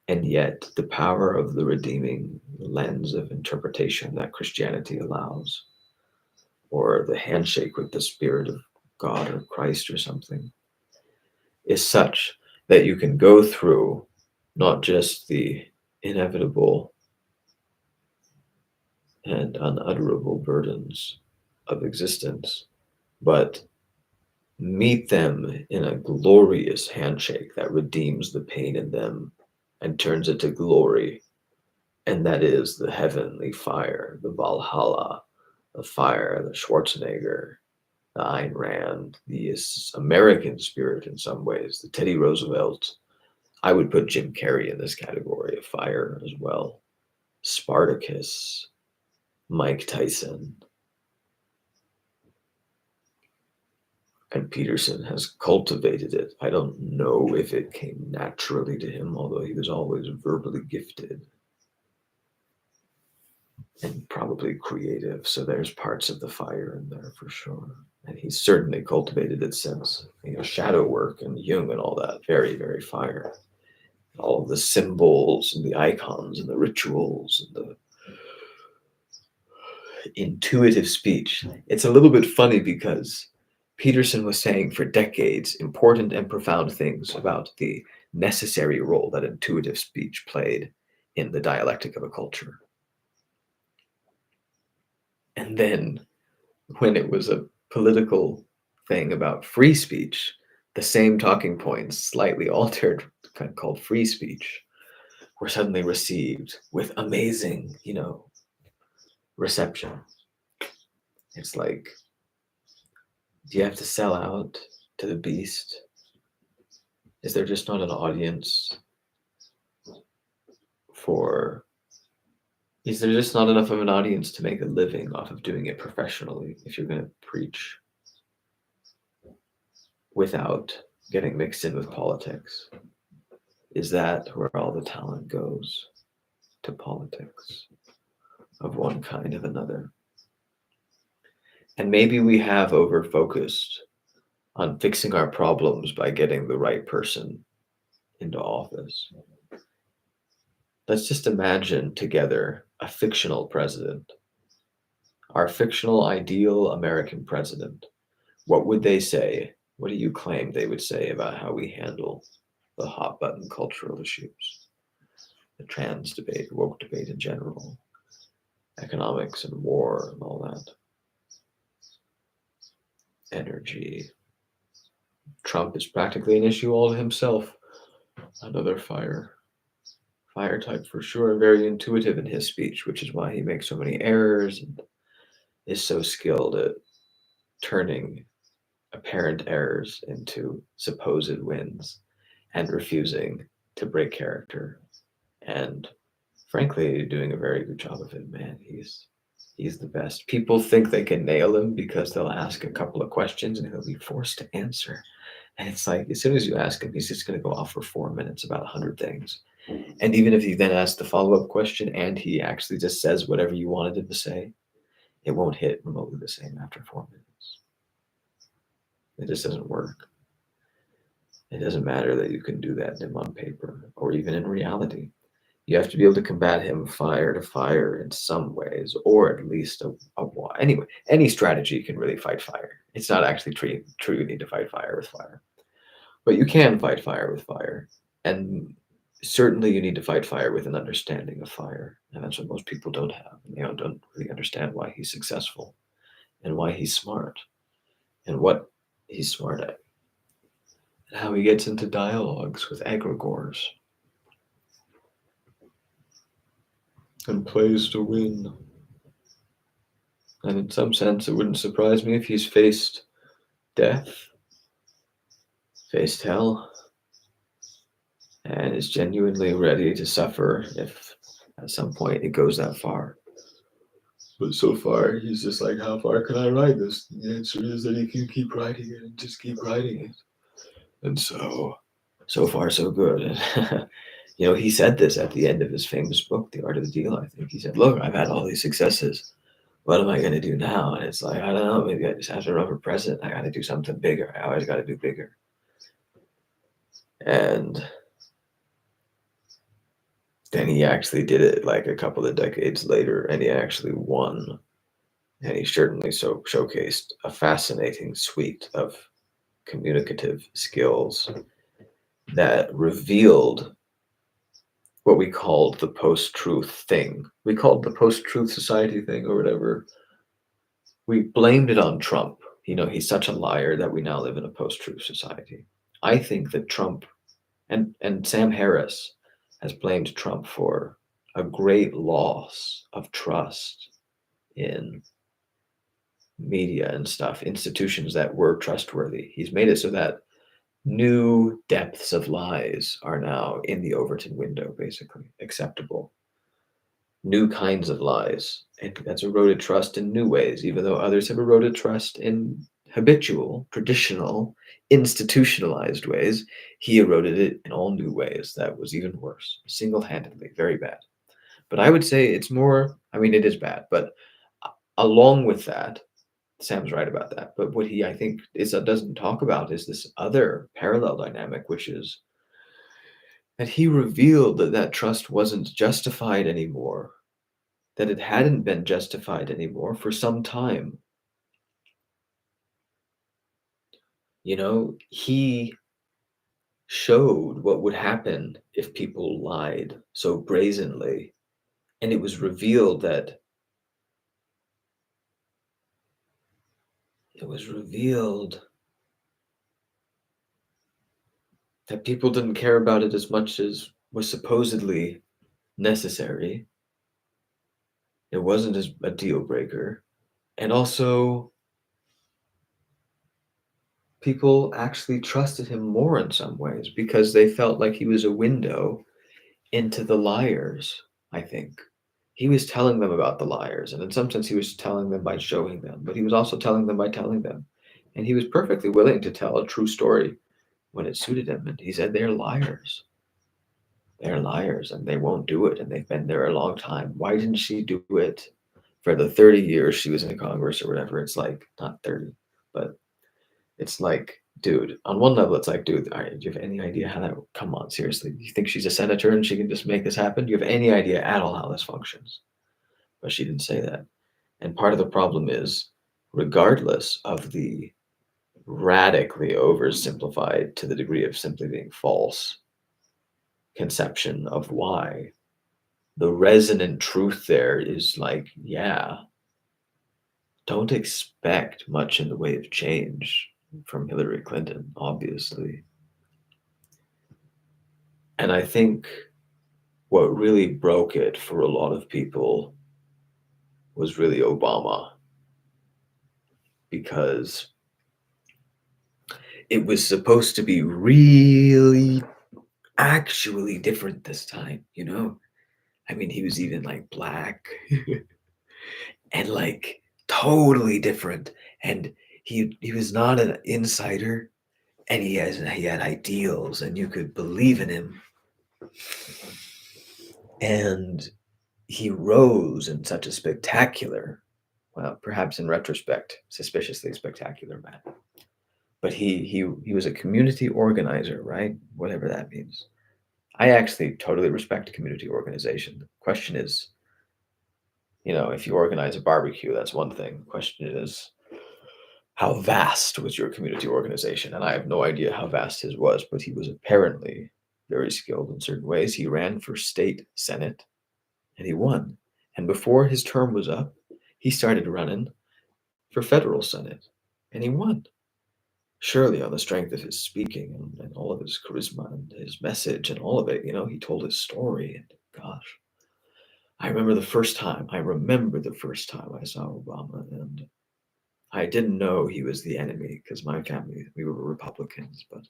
and yet the power of the redeeming lens of interpretation that Christianity allows, or the handshake with the Spirit of God or Christ or something, is such that you can go through not just the inevitable and unutterable burdens of existence, but meet them in a glorious handshake that redeems the pain in them and turns it to glory. And that is the heavenly fire, the Valhalla, the fire, the Schwarzenegger, the Ayn Rand, the American spirit in some ways, the Teddy Roosevelt. I would put Jim Carrey in this category of fire as well. Spartacus, Mike Tyson, and Peterson has cultivated it. I don't know if it came naturally to him, although he was always verbally gifted and probably creative. So there's parts of the fire in there for sure. And he's certainly cultivated it since, shadow work and Jung and all that. Very, very fire. All of the symbols and the icons and the rituals and the intuitive speech. It's a little bit funny because Peterson was saying for decades important and profound things about the necessary role that intuitive speech played in the dialectic of a culture. And then when it was a political thing about free speech, the same talking points, slightly altered, kind of called free speech, were suddenly received with amazing, reception. It's like, do you have to sell out to the beast? Is there just not an audience for, is there just not enough of an audience to make a living off of doing it professionally if you're going to preach without getting mixed in with politics? Is that where all the talent goes? To politics of one kind of another? And maybe we have over focused on fixing our problems by getting the right person into office. Let's just imagine together a fictional president, our fictional ideal American president. What would they say? What do you claim they would say about how we handle the hot button cultural issues, the trans debate, woke debate in general, economics and war and all that? Energy. Trump is practically an issue all to himself. Another fire type for sure, very intuitive in his speech, which is why he makes so many errors and is so skilled at turning apparent errors into supposed wins and refusing to break character. And frankly, doing a very good job of it, man. He's the best. People think they can nail him because they'll ask a couple of questions and he'll be forced to answer. And it's like, as soon as you ask him, he's just going to go off for 4 minutes about 100 things. And even if you then ask the follow up question and he actually just says whatever you wanted him to say, it won't hit remotely the same after 4 minutes. It just doesn't work. It doesn't matter that you can do that to him on paper or even in reality. You have to be able to combat him fire to fire in some ways, or at least anyway, any strategy can really fight fire. It's not actually true you need to fight fire with fire, but you can fight fire with fire. And certainly you need to fight fire with an understanding of fire. And that's what most people don't have. They don't really understand why he's successful and why he's smart and what he's smart at and how he gets into dialogues with egregores and plays to win. And in some sense, it wouldn't surprise me if he's faced death, faced hell, and is genuinely ready to suffer if at some point it goes that far. But so far, he's just like, how far can I ride this? The answer is that he can keep riding it and just keep riding it. And so far, so good. And, he said this at the end of his famous book, The Art of the Deal, I think. He said, look, I've had all these successes. What am I going to do now? And it's like, I don't know, maybe I just have to run for president. I got to do something bigger. I always got to do bigger. And then he actually did it like a couple of decades later, and he actually won. And he certainly showcased a fascinating suite of communicative skills that revealed what we called the post-truth thing. We called the post-truth society thing or whatever. We blamed it on Trump. He's such a liar that we now live in a post-truth society. I think that Trump and Sam Harris has blamed Trump for a great loss of trust in media and stuff, institutions that were trustworthy. He's made it so that new depths of lies are now in the Overton window, basically acceptable. New kinds of lies. And that's eroded trust in new ways, even though others have eroded trust in habitual, traditional, institutionalized ways. He eroded it in all new ways. That was even worse, single-handedly, very bad. But I would say it's more, it is bad, but along with that, Sam's right about that. But what he, I think, doesn't talk about is this other parallel dynamic, which is that he revealed that trust wasn't justified anymore, that it hadn't been justified anymore for some time. He showed what would happen if people lied so brazenly, and it was revealed that people didn't care about it as much as was supposedly necessary. It wasn't as a deal breaker. And also, people actually trusted him more in some ways because they felt like he was a window into the liars, I think. He was telling them about the liars, and in some sense he was telling them by showing them, but he was also telling them by telling them. And he was perfectly willing to tell a true story when it suited him, and he said, they're liars. They're liars, and they won't do it, and they've been there a long time. Why didn't she do it for the 30 years she was in Congress or whatever? It's like, not 30, but it's like, dude, on one level, it's like, dude, all right, do you have any idea how that, come on, seriously, you think she's a senator and she can just make this happen? Do you have any idea at all how this functions? But she didn't say that. And part of the problem is, regardless of the radically oversimplified to the degree of simply being false conception of why, the resonant truth there is like, yeah, don't expect much in the way of change from Hillary Clinton, obviously. And I think what really broke it for a lot of people was really Obama, because it was supposed to be really actually different this time, he was even like black and like totally different. And he was not an insider, and he had ideals, and you could believe in him. And he rose in such a spectacular, well, perhaps in retrospect, suspiciously spectacular manner. But he was a community organizer, right? Whatever that means. I actually totally respect community organization. The question is, if you organize a barbecue, that's one thing. The question is, how vast was your community organization? And I have no idea how vast his was, but he was apparently very skilled in certain ways. He ran for state senate and he won. And before his term was up, he started running for federal senate and he won. Surely on the strength of his speaking and all of his charisma and his message and all of it, he told his story. And gosh, I remember the first time I saw Obama, and I didn't know he was the enemy because my family, we were Republicans, but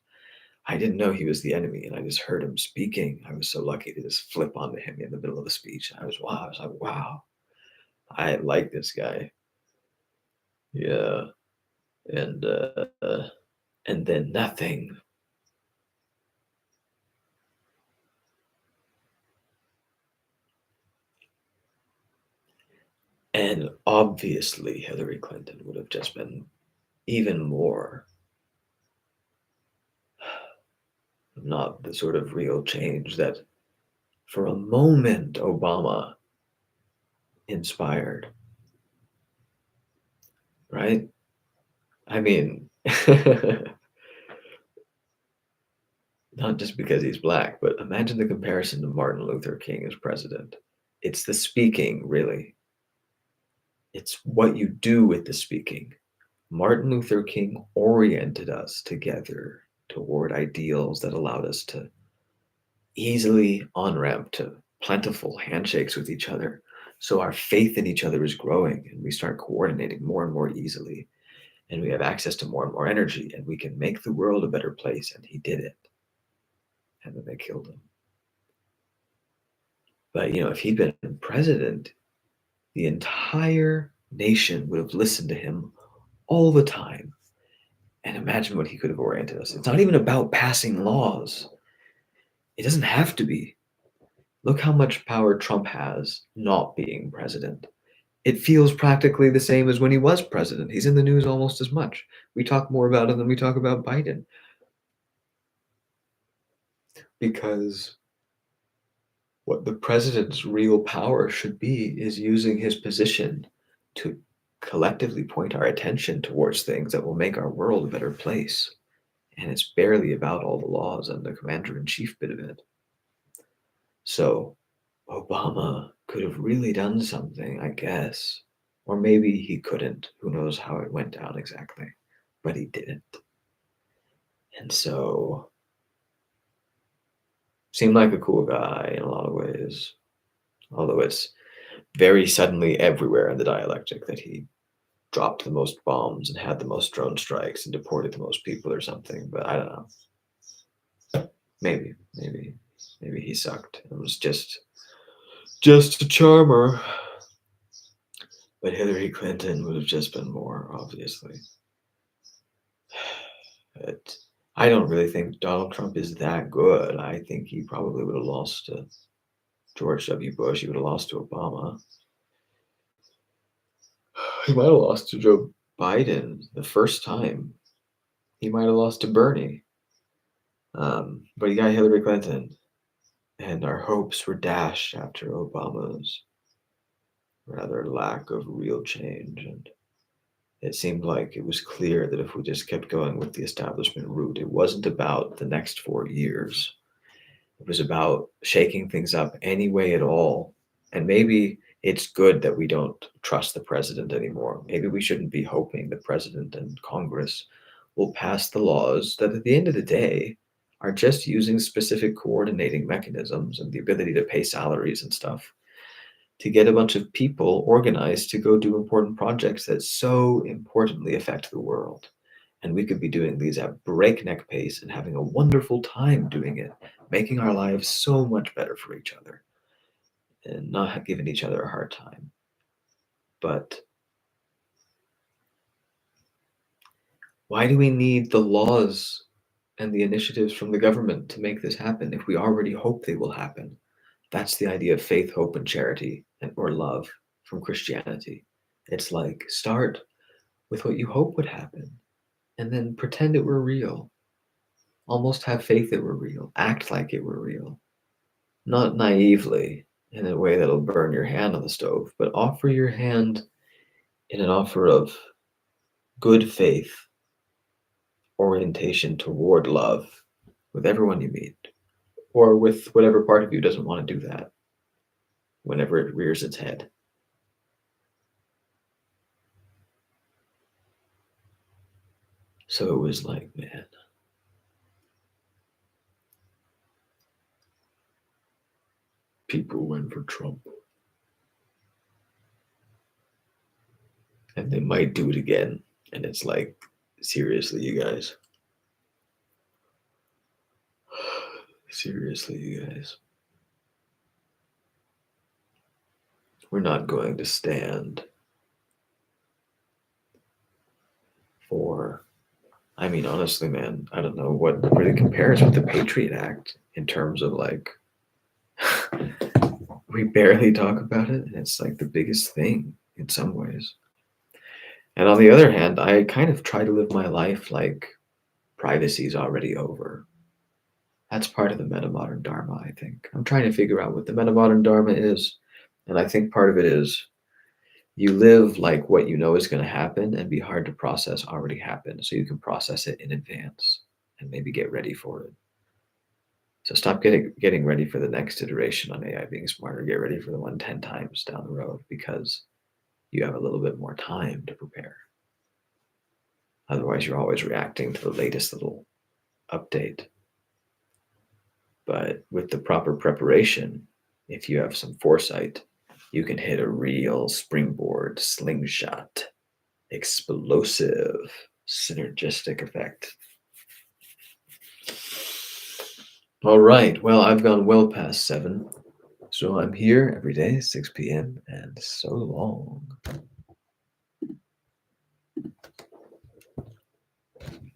I didn't know he was the enemy. And I just heard him speaking. I was so lucky to just flip onto him in the middle of the speech. I was like, wow, I like this guy. Yeah. And, and then nothing. And obviously, Hillary Clinton would have just been even more not the sort of real change that for a moment Obama inspired, right? I mean, not just because he's black, but imagine the comparison to Martin Luther King as president. It's the speaking, really. It's what you do with the speaking. Martin Luther King oriented us together toward ideals that allowed us to easily on ramp to plentiful handshakes with each other. So our faith in each other is growing and we start coordinating more and more easily. And we have access to more and more energy and we can make the world a better place. And he did it. And then they killed him. But, if he'd been president, the entire nation would have listened to him all the time. And imagine what he could have oriented us. It's not even about passing laws, it doesn't have to be. Look how much power Trump has not being president. It feels practically the same as when he was president. He's in the news almost as much. We talk more about him than we talk about Biden because what the president's real power should be is using his position to collectively point our attention towards things that will make our world a better place. And it's barely about all the laws and the commander in chief bit of it. So Obama could have really done something, I guess. Or maybe he couldn't. Who knows how it went down exactly. But he didn't. And so seemed like a cool guy in a lot of ways. Although it's very suddenly everywhere in the dialectic that he dropped the most bombs and had the most drone strikes and deported the most people or something. But I don't know. Maybe he sucked. It was just a charmer. But Hillary Clinton would have just been more, obviously. But I don't really think Donald Trump is that good. I think he probably would have lost to George W. Bush. He would have lost to Obama. He might have lost to Joe Biden the first time. He might have lost to Bernie. But he got Hillary Clinton. And our hopes were dashed after Obama's rather lack of real change. And it seemed like it was clear that if we just kept going with the establishment route, it wasn't about the next 4 years. It was about shaking things up any way at all. And maybe it's good that we don't trust the president anymore. Maybe we shouldn't be hoping the president and Congress will pass the laws that at the end of the day are just using specific coordinating mechanisms and the ability to pay salaries and stuff to get a bunch of people organized to go do important projects that so importantly affect the world. And we could be doing these at breakneck pace and having a wonderful time doing it, making our lives so much better for each other and not giving each other a hard time. But why do we need the laws and the initiatives from the government to make this happen if we already hope they will happen. That's the idea of faith, hope, and charity, or love from Christianity. It's like start with what you hope would happen and then pretend it were real. Almost have faith it were real. Act like it were real. Not naively in a way that'll burn your hand on the stove, but offer your hand in an offer of good faith orientation toward love with everyone you meet, or with whatever part of you doesn't want to do that whenever it rears its head. So it was like, man, people went for Trump. And they might do it again. And it's like, seriously, you guys. Seriously, you guys. We're not going to stand for, I mean, honestly, man, I don't know what really compares with the Patriot Act in terms of like, we barely talk about it. And it's like the biggest thing in some ways. And on the other hand, I kind of try to live my life like privacy is already over. That's part of the Metamodern Dharma, I think. I'm trying to figure out what the Metamodern Dharma is. And I think part of it is you live like what you know is going to happen and be hard to process already happened. So you can process it in advance and maybe get ready for it. So stop getting ready for the next iteration on AI being smarter. Get ready for the one 10 times down the road because you have a little bit more time to prepare. Otherwise, you're always reacting to the latest little update. But with the proper preparation, if you have some foresight, you can hit a real springboard, slingshot, explosive, synergistic effect. All right. Well, I've gone well past 7. So I'm here every day, 6 p.m. and so long.